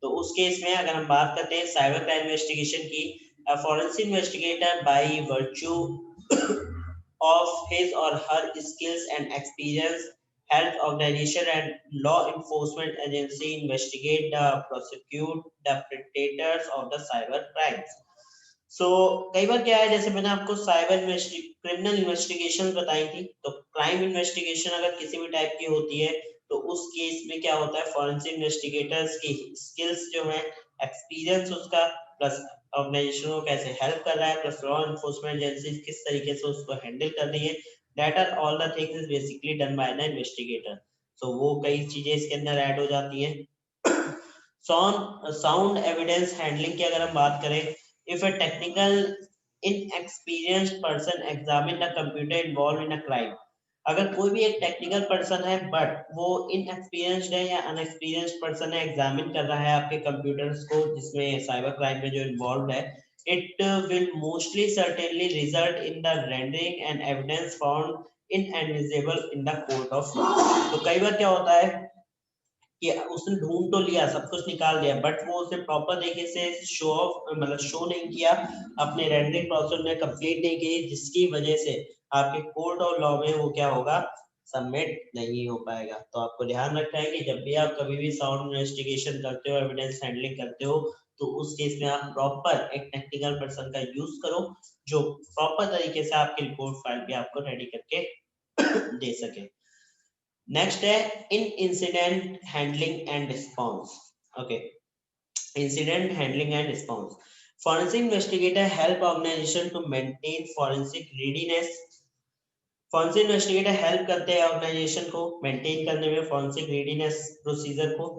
तो उस केस में अगर हम बात करते हैं साइबर क्राइम इन्वेस्टिगेशन की, forensic investigator by virtue of his or her skills and experience help organization and law enforcement agency investigate the prosecute the perpetrators of the cyber crimes. So कई बार क्या है, जैसे मैंने आपको साइबर क्रिमिनल इन्वेस्टिगेशन बताई थी, तो क्राइम इन्वेस्टिगेशन अगर किसी भी टाइप की होती है तो उस केस में क्या होता है, फॉरेंसिक इन्वेस्टिगेटर्स की स्किल्स जो है, एक्सपीरियंस उसका, प्लस ऑर्गेनाइजेशन को कैसे हेल्प कर रहा है, प्लस लॉ एनफोर्समेंट एजेंसी किस तरीके से उसको हैंडल कर रही है, that are all the things is basically done by the investigator. So वो कई चीजें इसके अंदर ऐड हो जाती हैं. साउंड एविडेंस हैंडलिंग की अगर हम बात करें, if a technical inexperienced person examine a computer involved in a crime, अगर कोई भी एक टेक्निकल पर्सन है बट वो इनएक्सपीरियंस्ड है या अनएक्सपीरियंस्ड पर्सन है, एग्जामिन कर रहा है आपके कंप्यूटर्स को जिसमें साइबर क्राइम में जो इन्वॉल्व है, it will mostly certainly result in the rendering and evidence found inadmissible in the court of law. तो कई बार क्या होता है कि उसने ढूंढ तो लिया, सब कुछ निकाल दिया, बट वो उसे प्रॉपर तरीके से शो ऑफ मतलब शो नहीं किया, अपने रेंडरिंग प्रोसेस में कंप्लीट नहीं की, जिसकी वजह से आपके कोर्ट और लॉ में वो क्या होगा, सबमिट नहीं हो पाएगा. तो आपको ध्यान रखना है कि जब भी आप कभी भी साउंड इन्वेस्टिगेशन करते हो, एविडेंस हैंडलिंग करते हो, तो उस केस में आप प्रॉपर एक टेक्निकल पर्सन का यूज करो जो प्रॉपर तरीके से आपकी रिपोर्ट फाइल पे आपको रेडी करके दे सके. नेक्स्ट है in incident handling and response. Okay, incident handling and response. Forensic investigator help organization to maintain forensic readiness. Forensic investigator help करते हैं ऑर्गेनाइजेशन को मेंटेन करने में forensic readiness प्रोसीजर को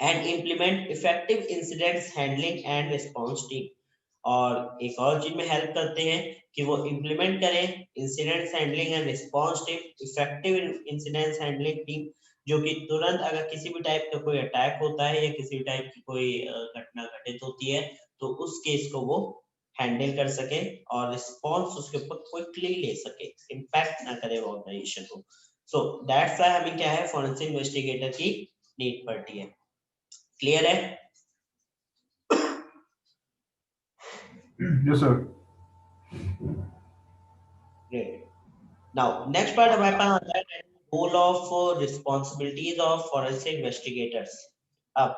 and implement effective incidents handling and response team. और एक और चीज में हेल्प करते हैं कि वो इम्प्लीमेंट करें incidents handling and response team, effective incidents handling team, जो कि तुरंत अगर किसी भी टाइप का कोई अटैक होता है या किसी भी टाइप की कोई घटना घटित होती है तो उस केस को वो हैंडल कर सके और रिस्पांस उसके ऊपर क्विकली ले सके, इम्पैक्ट ना करे ऑर्गेनाइजेशन को. सो दैट्स व्हाई हमें क्या है फॉरेंसिक इन्वेस्टिगेटर की नीड पड़ती है. क्लियर है? Yes, sir. Great. Now, next part हमारे पास आता है role of responsibilities of forensic investigators. अब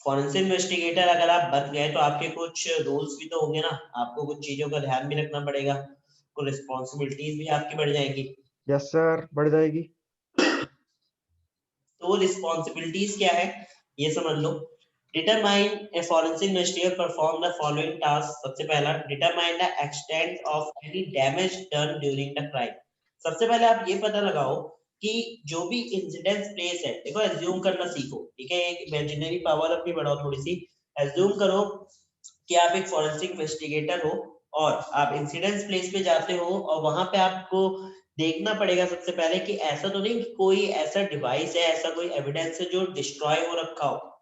forensic investigator अगर आप बन गए तो आपके कुछ रूल्स भी तो होंगे ना, आपको कुछ चीजों का ध्यान भी रखना पड़ेगा, कुछ रिस्पॉन्सिबिलिटीज भी आपकी बढ़ जाएंगी. यस सर, बढ़ जाएगी. तो रिस्पॉन्सिबिलिटीज क्या है ये समझ लो. Determine a forensic investigator perform the following tasks. सबसे पहला determine the extent of any damage done during the crime. सबसे पहले आप ये पता लगाओ कि जो भी इंसिडेंट प्लेस है, देखो एज्यूम करना सीखो, ठीक है, एक इमेजिनरी पावर अपनी बढ़ाओ थोड़ी सी. एज्यूम करो कि आप एक फॉरेंसिक इन्वेस्टिगेटर हो और आप इंसिडेंट प्लेस पे जाते हो और वहां पे आपको देखना पड़ेगा सबसे पहले कि ऐसा तो नहीं कि कोई ऐसा डिवाइस है, ऐसा कोई एविडेंस है जो डिस्ट्रॉय हो रखा हो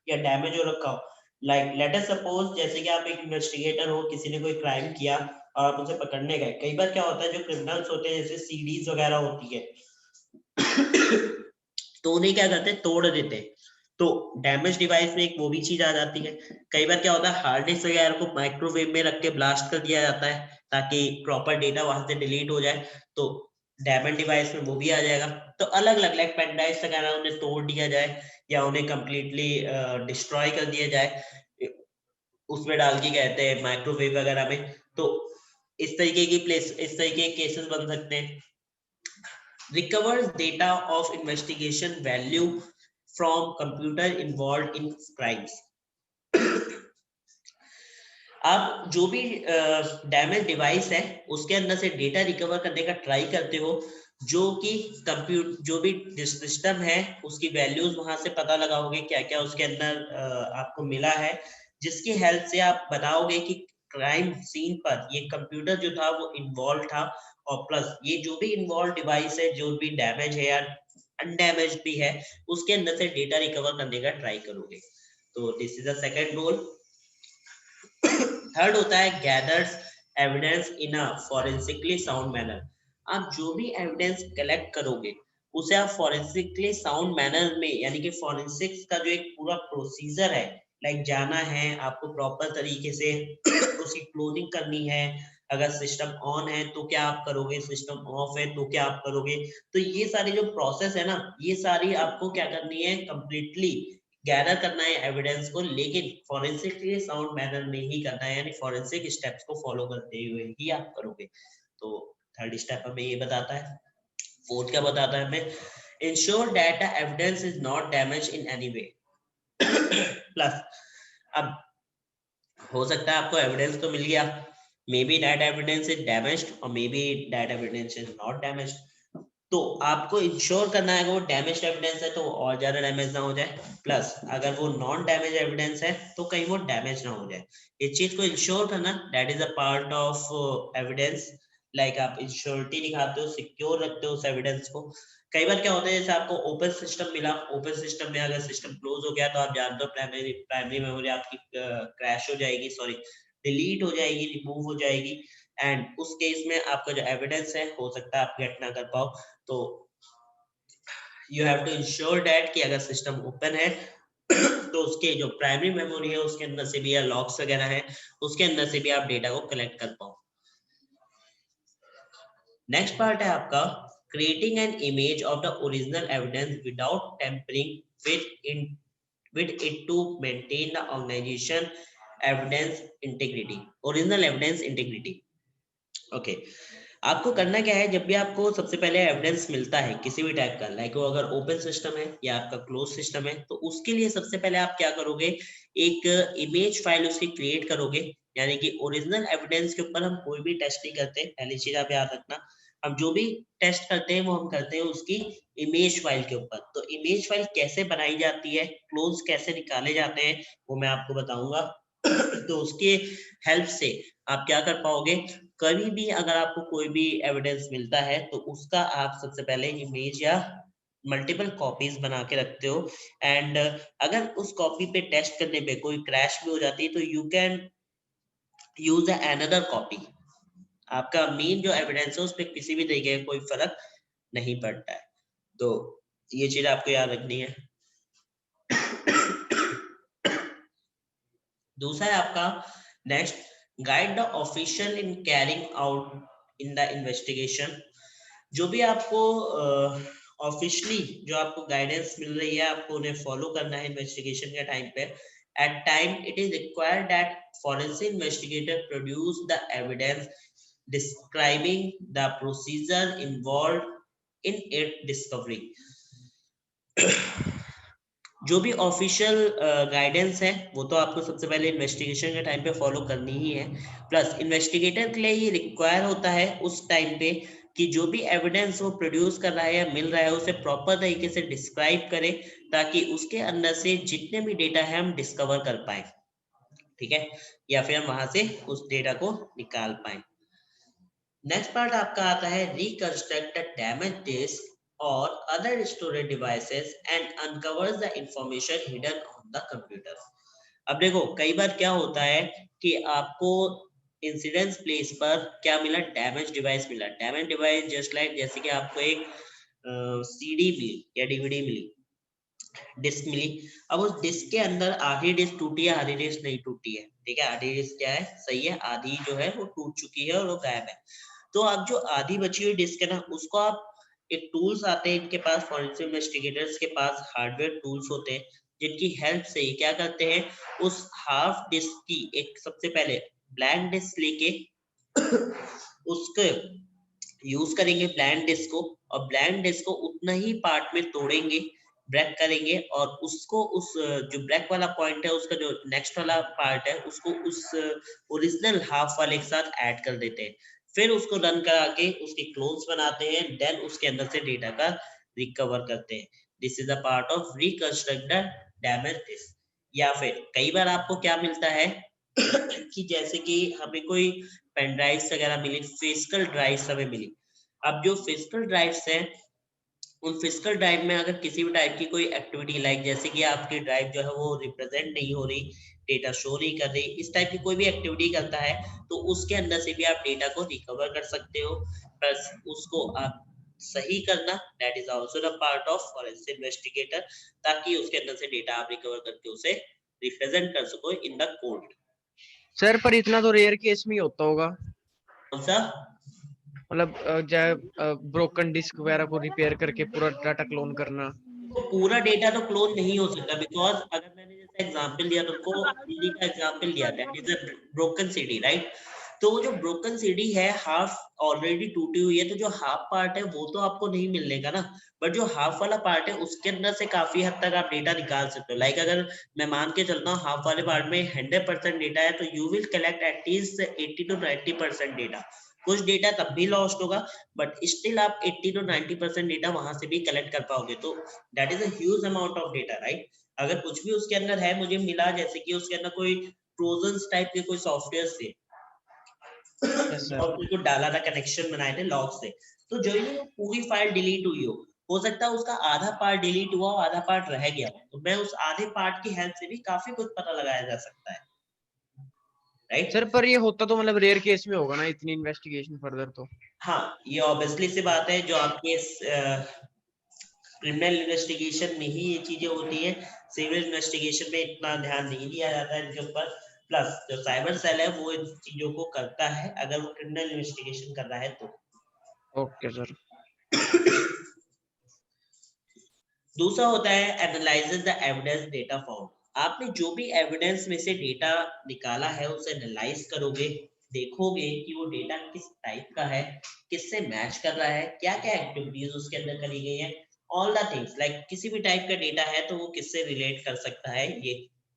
या डैमेज हो रखा हो. लाइक लेट अस सपोज जैसे कि आप एक इन्वेस्टिगेटर हो, किसी ने कोई क्राइम किया और आप उसे पकड़ने गए. कई बार क्या होता है जो क्रिमिनल्स होते हैं जैसे सीडीज वगैरह होती है तो उन्हें क्या करते हैं तोड़ देते हैं. तो डैमेज डिवाइस में एक वो भी चीज आ जाती है. कई बार क्या होता है हार्ड डिस्क वगैरह को माइक्रोवेव में रख के ब्लास्ट कर दिया जाता है ताकि प्रॉपर डेटा वहां से डिलीट हो जाए. तो डैमेज डिवाइस में वो भी आ जाएगा. तो अलग अलग लाइक पेन ड्राइव वगैरह उन्हें तोड़ दिया जाए या उन्हें कंप्लीटली डिस्ट्रॉय कर दिया जाए, उसमें डाल के कहते हैं माइक्रोवेव वगैरह में. तो इस तरीके की प्लेस, इस तरीके के केसेस बन सकते हैं. Recovers data of investigation value from computer involved in crimes. आप जो भी डैमेज डिवाइस है उसके अंदर से डेटा रिकवर करने का ट्राई करते हो, जो कि कंप्यूटर जो भी सिस्टम है उसकी वैल्यूज वहां से पता लगाओगे क्या क्या उसके अंदर आपको मिला है, जिसकी हेल्प से आप बताओगे कि क्राइम सीन पर ये कंप्यूटर जो था वो इन्वॉल्व था. और प्लस ये जो भी इन्वॉल्व डिवाइस है जो भी डैमेज है या अनडैमेज भी है उसके अंदर से डेटा रिकवर करने का ट्राई करोगे. तो this is the second role. Third होता है gathers evidence in a forensically sound manner. आप जो भी एविडेंस कलेक्ट करोगे उसे आप फॉरेंसिकली साउंड मैनर में, यानी कि फॉरेंसिक्स का जो एक पूरा प्रोसीजर है, लाइक जाना है आपको प्रॉपर तरीके से उसकी क्लोनिंग करनी है. अगर सिस्टम ऑन है तो क्या आप करोगे, सिस्टम ऑफ है तो क्या आप करोगे. तो ये सारी जो प्रोसेस है ना, ये सारी आपको क्या करनी है, कंप्लीटली गैदर करना है एविडेंस को, लेकिन फॉरेंसिकली साउंड मैनर में ही करना है, यानी फॉरेंसिक स्टेप्स को फॉलो करते हुए ही आप करोगे. तो थर्ड स्टेप हमें ये बताता है. फोर्थ क्या बताता है हमें, ensure that the evidence is not damage in any way. Plus अब हो सकता है आपको एविडेंस तो मिल गया, may be that evidence is damaged और may be that evidence is not damaged. तो आपको इंश्योर करना है कि वो डैमेज एविडेंस है तो वो और ज्यादा डैमेज ना हो जाए, प्लस अगर वो नॉन डैमेज एविडेंस है तो कहीं वो डैमेज ना हो जाए. इस चीज को इंश्योर करना that is a part of evidence. Like आप इंश्योरिटी दिखाते हो, सिक्योर रखते हो उस एविडेंस को. कई बार क्या होता है जैसे आपको ओपन सिस्टम मिला, ओपन सिस्टम में अगर सिस्टम क्लोज हो गया तो आप जानते हो प्राइमरी प्राइमरी मेमोरी आपकी क्रैश हो जाएगी, सॉरी डिलीट हो जाएगी, रिमूव हो जाएगी. एंड उस केस में आपका जो एविडेंस है हो सकता है आप गेट ना कर पाओ. तो you have to ensure that कि अगर सिस्टम ओपन है तो उसके जो प्राइमरी मेमोरी है उसके अंदर से भी, या लॉग्स वगैरह है उसके अंदर से भी आप डेटा को कलेक्ट कर पाओ. नेक्स्ट पार्ट है आपका creating an image of the original evidence without tampering with it to maintain the organization evidence integrity, original evidence integrity. Okay. आपको करना क्या है, जब भी आपको सबसे पहले एविडेंस मिलता है किसी भी टाइप का, लाइक वो अगर ओपन सिस्टम है या आपका क्लोज सिस्टम है, तो उसके लिए सबसे पहले आप क्या करोगे, एक इमेज फाइल उसकी क्रिएट करोगे। यानी कि ओरिजिनल एविडेंस के ऊपर हम कोई भी टेस्ट नहीं करते, पहली चीज आप याद रखना। हम जो भी टेस्ट करते हैं वो हम करते हैं उसकी इमेज फाइल के ऊपर। तो इमेज फाइल कैसे बनाई जाती है, क्लोज कैसे निकाले जाते हैं, वो मैं आपको बताऊंगा। तो उसके हेल्प से आप क्या कर पाओगे, कभी भी अगर आपको कोई भी एविडेंस मिलता है तो उसका आप सबसे पहले इमेज या मल्टीपल कॉपीज बना के रखते हो। एंड अगर उस कॉपी पे टेस्ट करने पे कोई क्रैश भी हो जाती है तो you can use another copy. आपका मेन जो एविडेंस है उस पर किसी भी तरीके का कोई फर्क नहीं पड़ता है। तो ये चीज आपको याद रखनी है। दूसरा है आपका next, guide the official in carrying out in the investigation. जो भी आपको ऑफिशियली जो आपको गाइडेंस मिल रही है, आपको उन्हें फॉलो करना है इन्वेस्टिगेशन के टाइम पे। At time it is required that forensic investigator produce the evidence describing the procedure involved in its discovery। जो भी ऑफिशियल गाइडेंस है वो तो आपको सबसे पहले इन्वेस्टिगेशन के टाइम पे फॉलो करनी ही है। प्लस इन्वेस्टिगेटर के लिए ये रिक्वायर होता है उस टाइम पे कि जो भी एविडेंस वो प्रोड्यूस कर रहा है या मिल रहा है उसे प्रॉपर तरीके से डिस्क्राइब करे, ताकि उसके अंदर से जितने भी डेटा है हम डिस्कवर कर पाए, ठीक है, या फिर हम वहां से उस डेटा को निकाल पाए। नेक्स्ट पार्ट आपका आता है रिकंस्ट्रक्ट द डैमेज डिस्क और other storage devices and uncovers the information hidden on the computer. अब देखो कई बार क्या होता है कि आपको इंसिडेंस प्लेस पर क्या मिला, डैमेज डिवाइस मिला। डैमेज डिवाइस जस्ट लाइक जैसे कि आपको एक सीडी मिली या डीवीडी मिली, डिस्क मिली। अब उस डिस्क के अंदर आधी डिस्क टूटी है, आधी डिस्क नहीं टूटी है, ठीक है, आधी डिस्क क्या है, सही है, आधी जो है वो टूट चुकी है और वो गायब है। तो अब जो आधी बची हुई डिस्क है ना, उसको आप, एक टूल्स आते हैं इनके पास, फॉरेंसिक इन्वेस्टिगेटर्स के पास हार्डवेयर टूल्स होते हैं जिनकी हेल्प से ये क्या करते हैं, उस हाफ डिस्क की एक सबसे पहले ब्लैंक डिस्क लेके उसके यूज करेंगे ब्लैंक डिस्क को, और ब्लैंक डिस्क को उतना ही पार्ट में तोड़ेंगे, ब्रेक करेंगे, और उसको उस जो ब्रेक वाला पॉइंट है उसका जो नेक्स्ट वाला पार्ट है उसको उस ओरिजिनल हाफ वाले के साथ ऐड कर देते हैं। फिर उसको रन करा के उसके क्लोन्स बनाते हैं, देन उसके अंदर से डेटा का रिकवर करते हैं। This is a part of reconstruct the damage disk. या फिर कई बार आपको क्या मिलता है कि जैसे कि हमें कोई पेन ड्राइव्स वगैरह मिली, फिजिकल ड्राइव्स हमें मिली। अब जो फिजिकल ड्राइव्स हैं, उन फिजिकल ड्राइव में अगर किसी भी टाइप की कोई एक्टिविटी, लाइक जैसे कि आपकी ड्राइव जो है वो रिप्रेजेंट नहीं हो रही, डेटा शो नहीं कर रही, इस टाइप की कोई भी एक्टिविटी करता है तो उसके अंदर से भी आप डेटा को रिकवर कर सकते हो। बस उसको आप सही करना, that is also the part of forensic investigator, ताकि उसके अंदर से डेटा आप रिकवर करके उसे रिप्रेजेंट कर सको इन द कोर्ट। सर पर इतना तो रेयर केस में ही होता होगा, कौन सा? मतलब ब्रोकन डिस्क वगैरह को रिपेयर करके पूरा डाटा क्लोन करना। तो पूरा डेटा तो क्लोन नहीं हो सकता, बिकॉज अगर मैंने जैसे एग्जांपल दिया तुमको, सीडी का एग्जांपल दिया, that is a broken CD, right. तो वो जो ब्रोकन सीडी है हाफ ऑलरेडी टूटी हुई है, तो जो हाफ पार्ट है वो तो आपको नहीं मिलने का ना, बट जो हाफ वाला पार्ट है उसके अंदर से काफी हद तक आप डेटा निकाल सकते हो। लाइक अगर मैं मान के चलता हूँ हाफ वाले पार्ट में 100% डेटा है, तो you will collect at least 80 to 90% data. कुछ डेटा तब भी लॉस्ट होगा, बट स्टिल आप 80 to 90% डेटा वहां से भी कलेक्ट कर पाओगे। तो that is a huge amount of data, right. अगर कुछ भी उसके अंदर है, मुझे मिला जैसे कि उसके अंदर कोई ट्रोजन टाइप के कोई सॉफ्टवेयर थे यस सर। और कुछ डाला था, कनेक्शन बनाए थे लॉग से, तो जो ही वो पूरी फाइल डिलीट हुई हो सकता है उसका आधा पार्ट डिलीट हुआ और आधा पार्ट रह गया हो, तो मैं उस आधे पार्ट की हेल्प से भी काफी कुछ पता लगाया जा सकता है, सर राइट। पर ये होता तो मतलब रेयर केस में होगा ना, इतनी इन्वेस्टिगेशन फर्दर तो। हाँ, ये ऑब्वियसली सी बात है, जो आपके क्रिमिनल इन्वेस्टिगेशन में ही ये चीजें होती है, सिविल इन्वेस्टिगेशन में इतना ध्यान नहीं दिया जाता है इनके ऊपर। प्लस जो साइबर सेल है वो इन चीजों को करता है अगर वो क्रिमिनल इन्वेस्टिगेशन कर रहा है तो। Okay sir. दूसरा होता है analyses the evidence data found. आपने जो भी एविडेंस में से डेटा निकाला है उसे एनालाइज करोगे, देखोगे कि वो डेटा किस टाइप का है, किससे मैच कर रहा है, क्या क्या एक्टिविटीज उसके अंदर करी गई है, ऑल द थिंग्स लाइक किसी भी टाइप का डेटा है तो वो किससे रिलेट कर सकता है, ये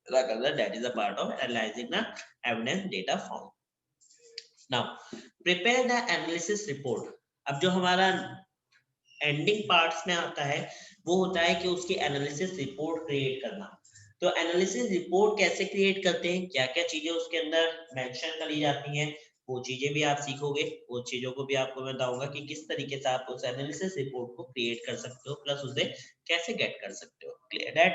पता करना, that is a part of analysing the evidence data found. Now prepare the analysis report. अब जो हमारा एंडिंग पार्ट्स में आता है वो होता है कि उसकी एनालिसिस रिपोर्ट क्रिएट करना। तो एनालिसिस रिपोर्ट कैसे क्रिएट करते हैं, क्या क्या चीजें उसके अंदर मेंशन करी जाती हैं, वो चीजें भी आप सीखोगे, वो चीजों को भी आपको बताऊंगा कि किस तरीके से आप उस एनालिसिस रिपोर्ट को क्रिएट कर सकते हो, प्लस उसे कैसे गेट कर सकते हो। Clear that?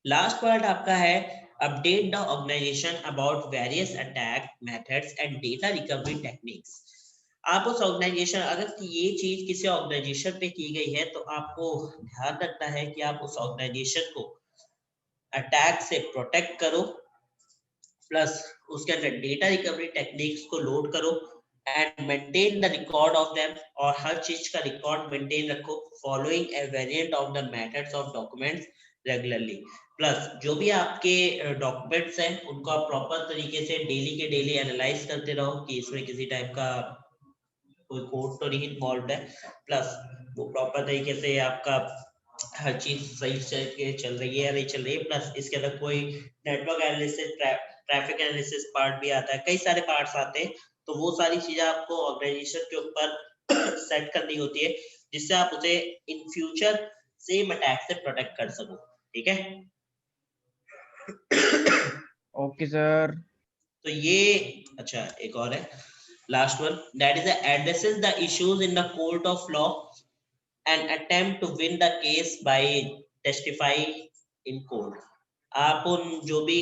लास्ट पार्ट आपका है update the organisation about various attack methods and data recovery techniques. आप उस ऑर्गेनाइजेशन, अगर ये चीज किसी ऑर्गेनाइजेशन पे की गई है तो आपको ध्यान रखना है कि आप उस ऑर्गेनाइजेशन को अटैक से प्रोटेक्ट करो, प्लस उसके अंदर डेटा रिकवरी टेक्निक्स को लोड करो and maintain the record of them, और हर चीज का रिकॉर्ड मेंटेन रखो following A variant of the methods of documents regularly. Plus जो भी आपके डॉक्यूमेंट्स हैं उनको आप प्रॉपर तरीके से डेली के डेली एनालाइज करते रहो कि इसमें किसी टाइप का कोई कोड तो नहीं इन्वॉल्व है, प्लस वो प्रॉपर तरीके से आपका हर चीज सही से चल रही है या नहीं चल रही है, प्लस इसके अंदर कोई network analysis, traffic analysis part भी आता है, कई सारे पार्ट्स आते हैं, तो वो सारी चीजें आपको ऑर्गेनाइजेशन के ऊपर सेट करनी होती है जिससे आप उसे इन फ्यूचर सेम अटैक से प्रोटेक्ट कर सको। ठीक है? Okay sir. तो ये अच्छा एक और है, last one, that is addresses the issues in the court of law and attempt to win the case by testify in court। आप उन जो भी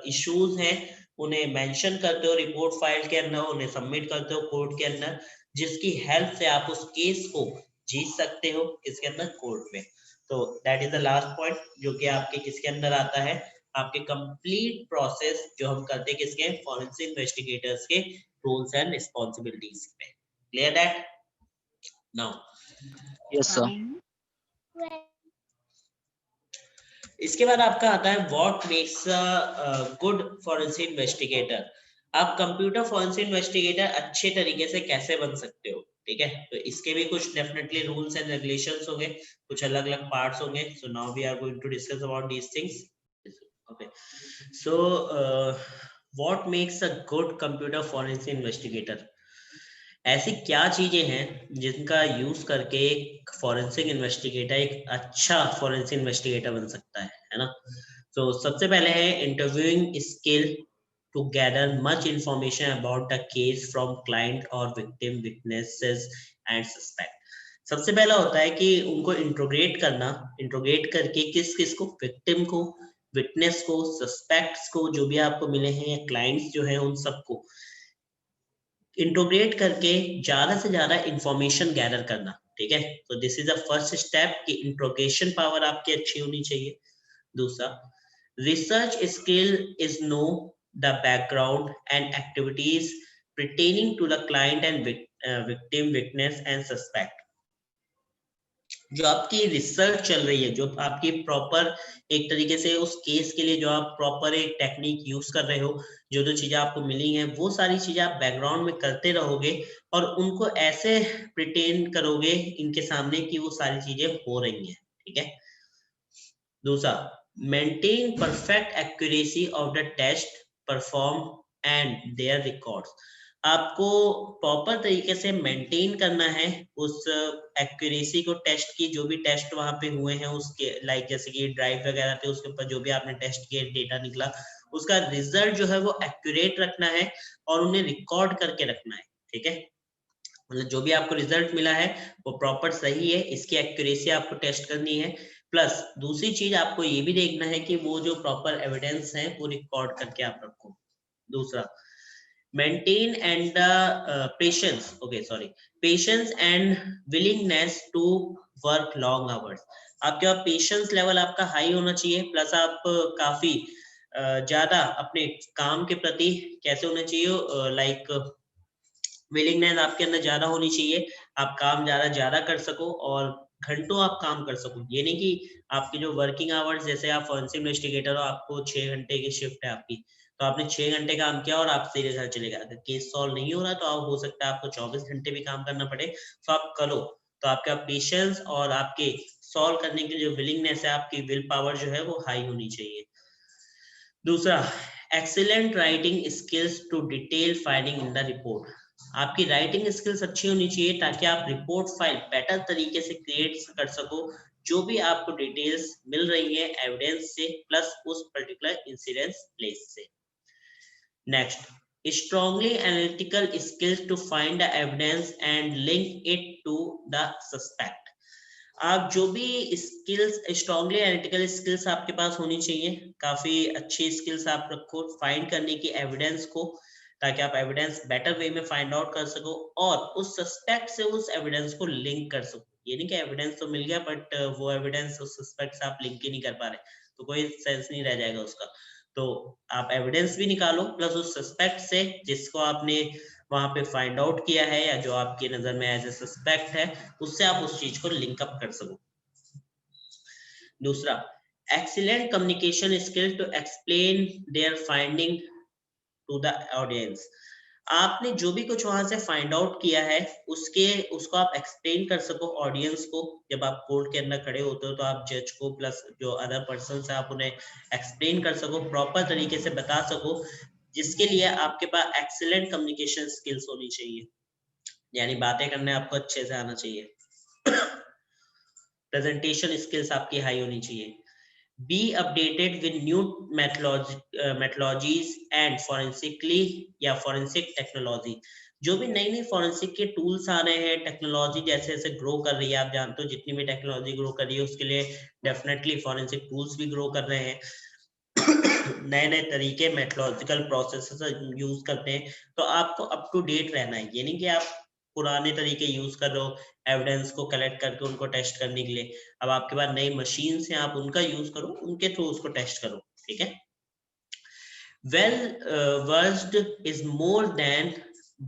इश्यूज हैं उन्हें मेंशन करते हो रिपोर्ट फाइल के अंदर, उन्हें सबमिट करते हो कोर्ट के अंदर, जिसकी हेल्प से आप उस केस को जीत सकते हो किसके अंदर, कोर्ट में। तो that is the last point जो कि आपके किसके अंदर आता है, आपके कंप्लीट प्रोसेस जो हम करते हैं किसके, फॉरेंसिक इन्वेस्टिगेटर्स के रूल्स एंड रिस्पॉन्सिबिलिटीज में। Clear that? Now yes sir. इसके बाद आपका आता है what makes a good forensic investigator. आप कंप्यूटर फॉरेंसिक इन्वेस्टिगेटर अच्छे तरीके से कैसे बन सकते हो, ठीक है? तो इसके भी कुछ डेफिनेटली रूल्स एंड रेगुलेशंस होंगे, कुछ अलग अलग पार्ट्स होंगे। So now we are going to discuss about these things. Okay, so what makes a good computer forensic investigator. ऐसी क्या चीजें हैं जिनका यूज करके एक फॉरेंसिक इन्वेस्टिगेटर एक अच्छा फॉरेंसिक इन्वेस्टिगेटर बन सकता है ना? तो सबसे पहले है interviewing skill to gather much information about the case from client और विक्टिम, विटनेसेस एंड सस्पेक्ट। सबसे पहला होता है कि उनको इंट्रोगेट करना, इंट्रोगेट करके किस किस को, विक्टिम को, विटनेस को, सस्पेक्ट्स को जो भी आपको मिले हैं, या क्लाइंट्स जो है उन सबको इंट्रोग्रेट करके ज्यादा से ज्यादा इंफॉर्मेशन गैदर करना। ठीक है? तो this is the first step कि इंट्रोगेशन पावर आपकी अच्छी होनी चाहिए। दूसरा, research skill is know the background and activities pertaining to the client and victim, witness and suspect। जो आपकी रिसर्च चल रही है, जो आपकी प्रॉपर एक तरीके से उस केस के लिए जो आप प्रॉपर एक टेक्निक यूज कर रहे हो, जो जो चीजें आपको मिली हैं वो सारी चीजें आप बैकग्राउंड में करते रहोगे और उनको ऐसे प्रिटेंड करोगे इनके सामने कि वो सारी चीजें हो रही हैं। ठीक है? दूसरा, maintain perfect accuracy of the test perform and their records. आपको प्रॉपर तरीके से मेंटेन करना है उस एक्यूरेसी को, टेस्ट की जो भी टेस्ट वहां पे हुए हैं उसके, लाइक जैसे कि ड्राइव वगैरह थे उसके ऊपर जो भी आपने टेस्ट किए, डेटा निकला, उसका रिजल्ट जो है वो एक्यूरेट रखना है और उन्हें रिकॉर्ड करके रखना है। ठीक है? मतलब जो भी आपको रिजल्ट मिला है वो प्रॉपर सही है, इसकी एक्यूरेसी आपको टेस्ट करनी है। प्लस दूसरी चीज आपको ये भी देखना है कि वो जो प्रॉपर एविडेंस है वो रिकॉर्ड करके आप रखो। दूसरा, maintain and the patience and willingness to work long hours। आपके पास पेशेंस लेवल आपका हाई होना चाहिए, प्लस आप काफी ज्यादा अपने काम के प्रति कैसे होना चाहिए, लाइक विलिंगनेस आपके अंदर ज्यादा होनी चाहिए, आप काम ज्यादा कर सको और घंटों आप काम कर सको। ये नहीं कि आपकी जो वर्किंग आवर्स, जैसे आप फॉरेंसिक इन्वेस्टिगेटर हो, आपको 6 घंटे की शिफ्ट है आपकी, तो आपने 6 घंटे काम किया और आप सीधे घर चले गए। अगर केस सॉल्व नहीं हो रहा तो आप हो सकता है आपको 24 घंटे भी काम करना पड़े, तो आप करो। तो आपका पेशेंस और आपके सॉल्व करने की जो विलिंगनेस है, आपकी विल पावर जो है वो हाई होनी चाहिए। दूसरा, excellent writing skills to detail finding in the report. आपकी राइटिंग स्किल्स अच्छी होनी चाहिए ताकि आप रिपोर्ट फाइल बेटर तरीके से क्रिएट कर सको, जो भी आपको डिटेल्स मिल रही है एविडेंस से प्लस उस पर्टिकुलर इंसिडेंस प्लेस से। Next, strongly analytical skills to find the evidence and link it to the suspect। आप जो भी स्किल्स, स्ट्रॉन्गली एनालिटिकल स्किल्स आपके पास होनी चाहिए, काफी अच्छी स्किल्स आप रखो फाइंड करने की एविडेंस को, ताकि आप एविडेंस बेटर वे में फाइंड आउट कर सको और उस सस्पेक्ट से उस एविडेंस को लिंक कर सको। ये नहीं कि एविडेंस तो मिल गया बट वो एविडेंस उस सस्पेक्ट से आप लिंक ही नहीं कर पा रहे, तो कोई सेंस नहीं रह जाएगा उसका। तो आप एविडेंस भी निकालो प्लस उस सस्पेक्ट से जिसको आपने वहां पे फाइंड आउट किया है या जो आपकी नजर में एज ए सस्पेक्ट है, उससे आप उस चीज को लिंक अप कर सको। दूसरा, excellent communication skill to explain their finding to the audience. आपने जो भी कुछ वहां से फाइंड आउट किया है उसको आप एक्सप्लेन कर सको ऑडियंस को। जब आप कोर्ट के अंदर खड़े होते हो तो आप जज को प्लस जो अदर पर्सन है आप उन्हें एक्सप्लेन कर सको, प्रॉपर तरीके से बता सको, जिसके लिए आपके पास एक्सीलेंट कम्युनिकेशन स्किल्स होनी चाहिए, यानी बातें करने आपको अच्छे से आना चाहिए। प्रेजेंटेशन स्किल्स आपकी हाई होनी चाहिए। Be updated with new methodologies and forensic technology। जो भी नई नई फॉरेंसिक के टूल्स आ रहे हैं, टेक्नोलॉजी जैसे जैसे ग्रो कर रही है, आप जानते हो जितनी भी टेक्नोलॉजी ग्रो कर रही है उसके लिए डेफिनेटली फॉरेंसिक टूल्स भी ग्रो कर रहे हैं। नए नए तरीके मेथोलॉजिकल प्रोसेसेस यूज करते हैं, तो आपको अप टू डेट रहना है। ये नहीं कि आप पुराने तरीके यूज कर रहे हो एविडेंस को कलेक्ट करके उनको टेस्ट करने के लिए। अब आपके पास नई मशीन हैं, आप उनका यूज करो, उनके थ्रू उसको टेस्ट करो, ठीक है। Well versed is more than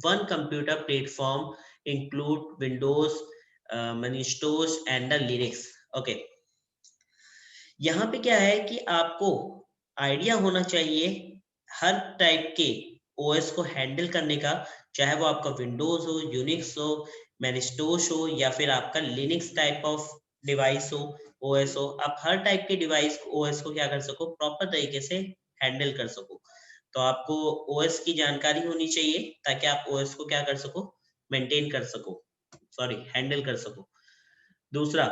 one computer platform, include Windows, Macintosh and the Linux. Okay, यहाँ पे क्या है कि आपको आइडिया होना चाहिए हर टाइप के ओएस को हैंडल करने का, चाहे वो आपका विंडोज हो, यूनिक्स हो, मैनिटोस हो या फिर आपका लिनक्स टाइप ऑफ डिवाइस हो, ओएस हो। आप हर टाइप के डिवाइस ओएस को क्या कर सको, प्रॉपर तरीके से हैंडल कर सको। तो आपको ओएस की जानकारी होनी चाहिए ताकि आप ओएस को क्या कर सको, मेंटेन कर सको, सॉरी हैंडल कर सको। दूसरा,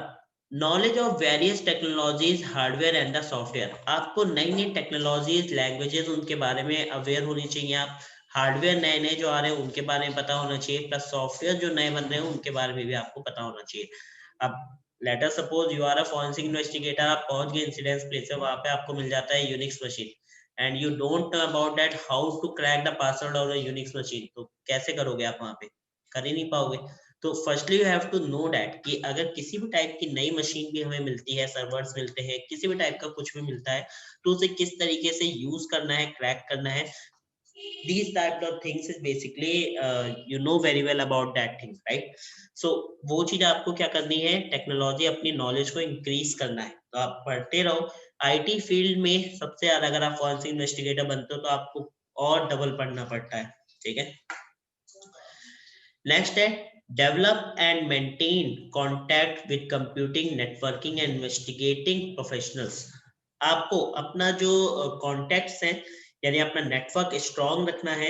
knowledge of various technologies, hardware and the software. आपको नई नई टेक्नोलॉजीज, लैंग्वेजेस उनके बारे में अवेयर होनी चाहिए। आप हार्डवेयर नए नए जो आ रहे हैं उनके बारे में पता होना चाहिए, प्लस सॉफ्टवेयर जो नए बन रहे हैं उनके बारे में भी आपको पता होना चाहिए। अब later suppose you are a forensic investigator, आप पहुंच गए इंसिडेंस प्लेस पे, वहां पे आपको मिल जाता है Unix machine and you don't know about that how to crack the password of the Unix machine, तो कैसे करोगे आप, वहां पे कर ही नहीं पाओगे। तो firstly you have to know that कि अगर किसी भी टाइप की नई मशीन भी हमें मिलती है, सर्वर्स मिलते हैं, किसी भी टाइप का कुछ भी मिलता है, तो उसे किस तरीके से यूज करना है, क्रैक करना है, these type of things is basically you know very well about that thing, right? So वो चीज आपको क्या करनी है, टेक्नोलॉजी अपनी नॉलेज को इंक्रीज करना है, तो आप पढ़ते रहो। आईटी फील्ड में सबसे ज्यादा अगर आप फॉरेंसिक इन्वेस्टिगेटर बनते हो तो आपको और डबल पढ़ना पड़ता है, ठीक है। नेक्स्ट है, develop and maintain contact with computing, networking and investigating professionals. आपको अपना जो कॉन्टैक्ट्स हैं, यानी अपना नेटवर्क स्ट्रॉन्ग रखना है,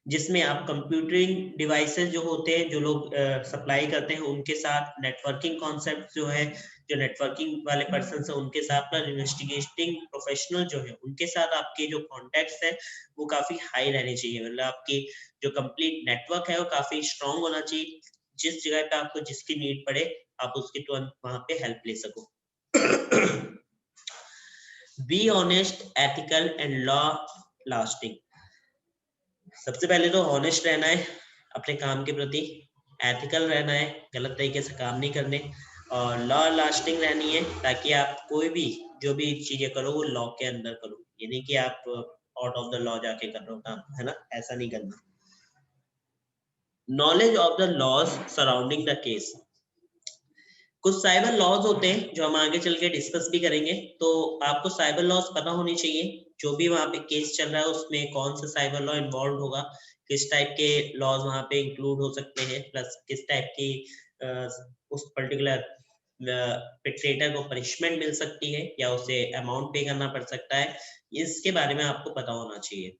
जिसमें आप कंप्यूटरिंग डिवाइसेस जो होते हैं, जो लोग सप्लाई करते हैं उनके साथ, नेटवर्किंग कॉन्सेप्ट जो है, जो नेटवर्किंग वाले पर्सन है उनके साथ, पर इन्वेस्टिगेटिंग प्रोफेशनल जो है उनके साथ आपके जो कॉन्टैक्ट्स है वो काफी हाई रहने चाहिए। मतलब आपकी जो कंप्लीट नेटवर्क है वो काफी स्ट्रॉन्ग होना चाहिए, जिस जगह पे आपको जिसकी नीड पड़े आप उसकी तुरंत वहां पे हेल्प ले सको। Be honest, ethical and law lasting. सबसे पहले तो ऑनेस्ट रहना है अपने काम के प्रति, एथिकल रहना है, गलत तरीके से काम नहीं करने, और लॉ लास्टिंग रहनी है, ताकि आप कोई भी जो भी चीजें करो वो लॉ के अंदर करो। ये नहीं कि आप आउट ऑफ द लॉ जाके कर रहे हो काम, है ना, ऐसा नहीं करना। Knowledge of the laws surrounding the case. कुछ साइबर लॉज होते हैं जो हम आगे चल के डिस्कस भी करेंगे, तो आपको साइबर लॉज पता होनी चाहिए जो भी वहाँ पे केस चल रहा है उसमें कौन सा साइबर लॉ इन्वॉल्व होगा, किस टाइप के लॉज वहाँ पे इंक्लूड हो सकते हैं, प्लस किस टाइप की उस पर्टिकुलर पिट्रेटर को पनिशमेंट मिल सकती है या उसे अमाउंट पे करना पड़ सकता है, इसके बारे में आपको पता होना चाहिए।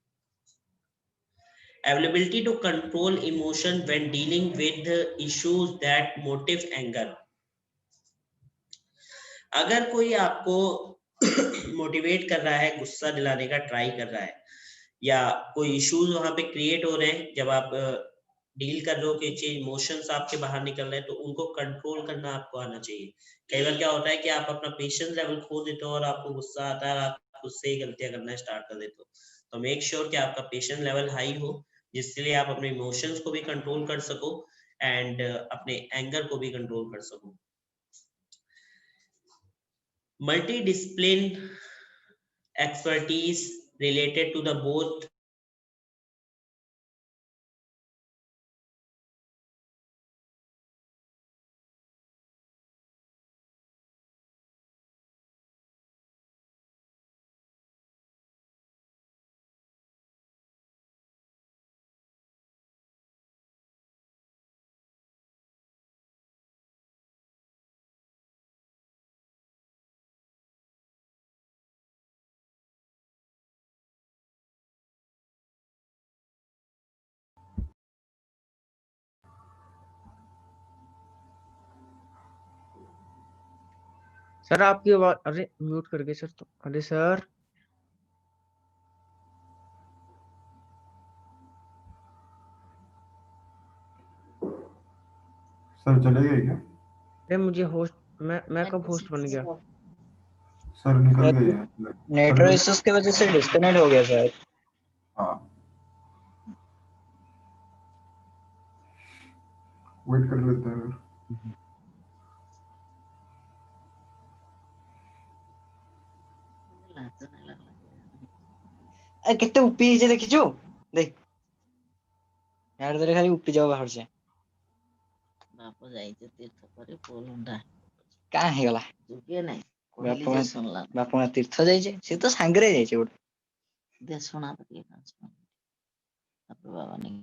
Availability to control emotion when dealing with issues that motive anger. अगर कोई आपको मोटिवेट कर रहा है, गुस्सा दिलाने का ट्राई कर रहा है, या कोई इश्यूज वहां पे क्रिएट हो रहे हैं, जब आप डील कर रहे हो कि इमोशंस आपके बाहर निकल रहे हैं, तो उनको कंट्रोल करना आपको आना चाहिए। कई बार क्या होता है कि आप अपना पेशेंस लेवल खो देते हो और आपको गुस्सा आता है, आप खुद से ही गलतियां करना स्टार्ट कर देते हो। तो मेक श्योर कि आपका पेशेंस लेवल हाई हो, जिसके लिए आप अपने इमोशंस को भी कंट्रोल कर सको एंड अपने एंगर को भी कंट्रोल कर सको। Multidiscipline expertise related to the both sir आपकी आवाज, अरे म्यूट कर गए सर। तो अरे सर सर चले गए क्या? अरे मुझे होस्ट, मैं कब होस्ट बन गया? सर निकल गए हैं। नेटवर्क इश्यूज की वजह से डिस्कनेक्ट हो गया शायद। हाँ, वेट कर लेते हैं फिर। କେते उपी जे देखिछु देख यार तेरे खाली उपी जाओ बाहर से बाप जाइते तीर्थ करे पोलंडा का हे गला जुगे नहीं कहली जे सुनला बापा तीर्थ जाइछे से तो सांगरे जाइछे गोटे दे सुना तो बाबा नहीं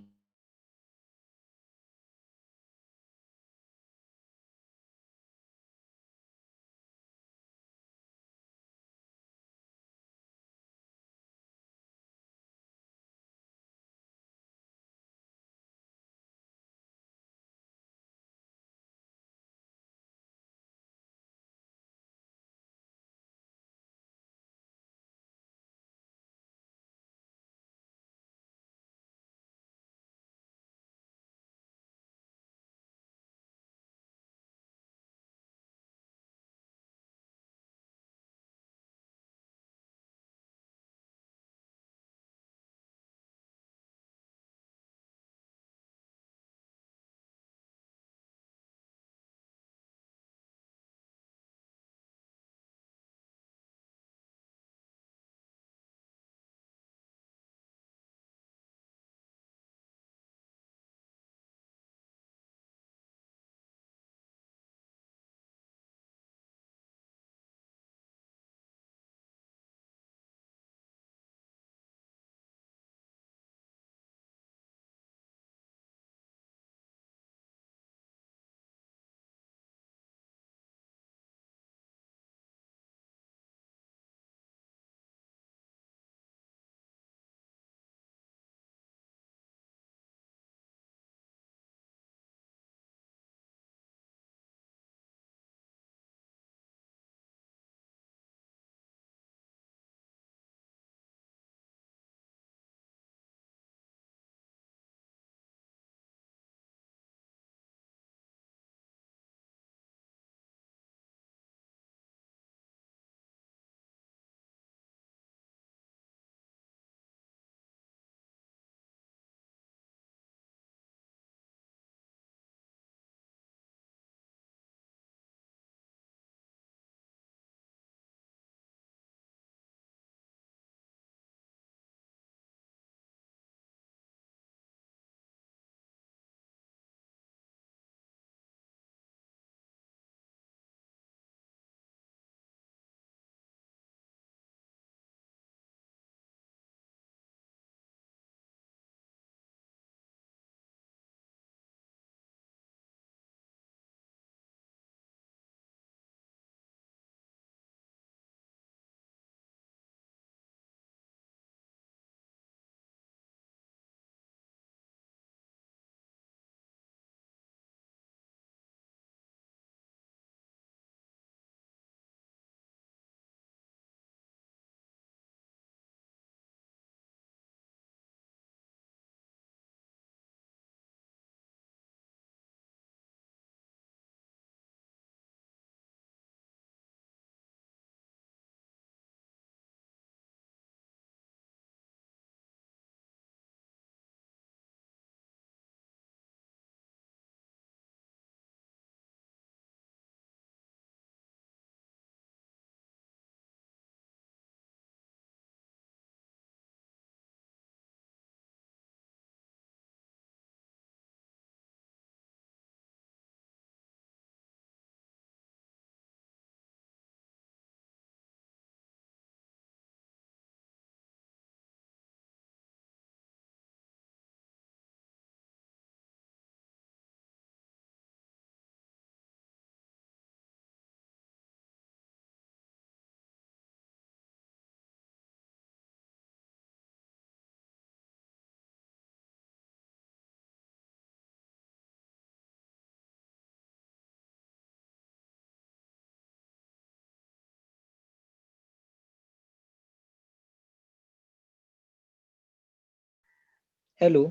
हेलो।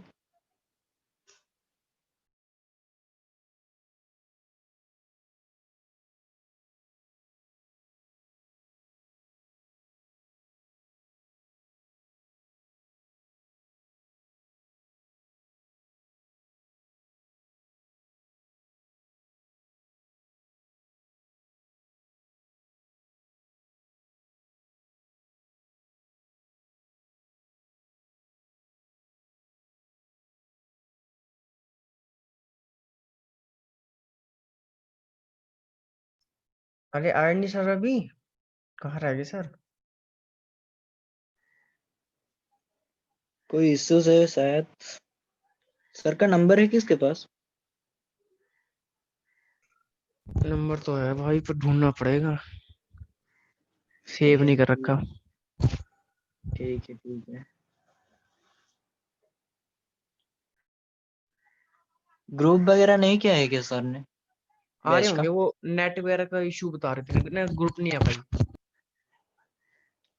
अरे आए नहीं सर अभी, कहाँ रह गए सर? कोई इश्यूज है शायद। सर का नंबर है किसके पास? नंबर तो है भाई, पर ढूंढना पड़ेगा, सेव नहीं कर रखा। ठीक है ठीक है। ग्रुप वगैरह नहीं किया है क्या सर ने आ रहे बैच का? होंगे, वो नेट वगैरह का इशू बता रहे थे ना, ग्रुप नहीं आ पाई।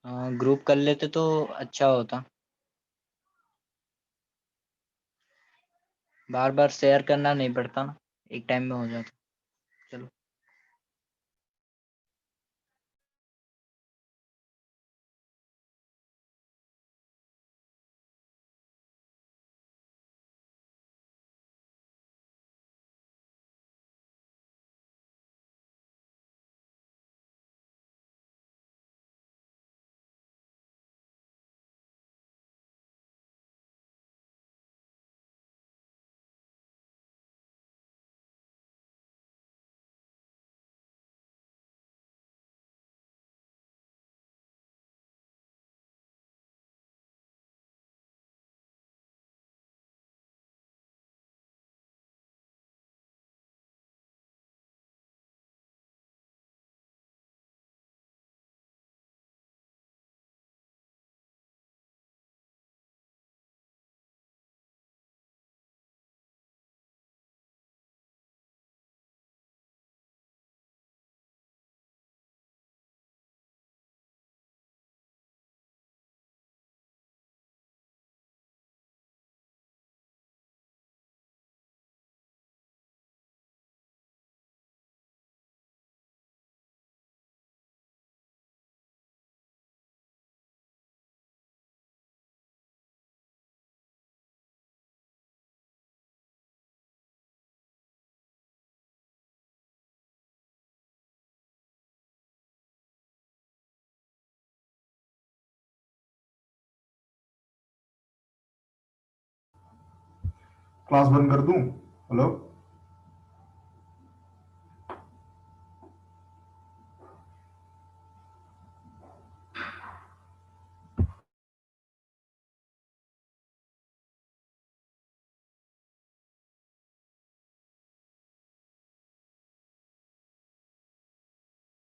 हाँ, ग्रुप कर लेते तो अच्छा होता। बार बार शेयर करना नहीं पड़ता ना, एक टाइम में हो जाता। चलो। क्लास बंद कर दूं? हेलो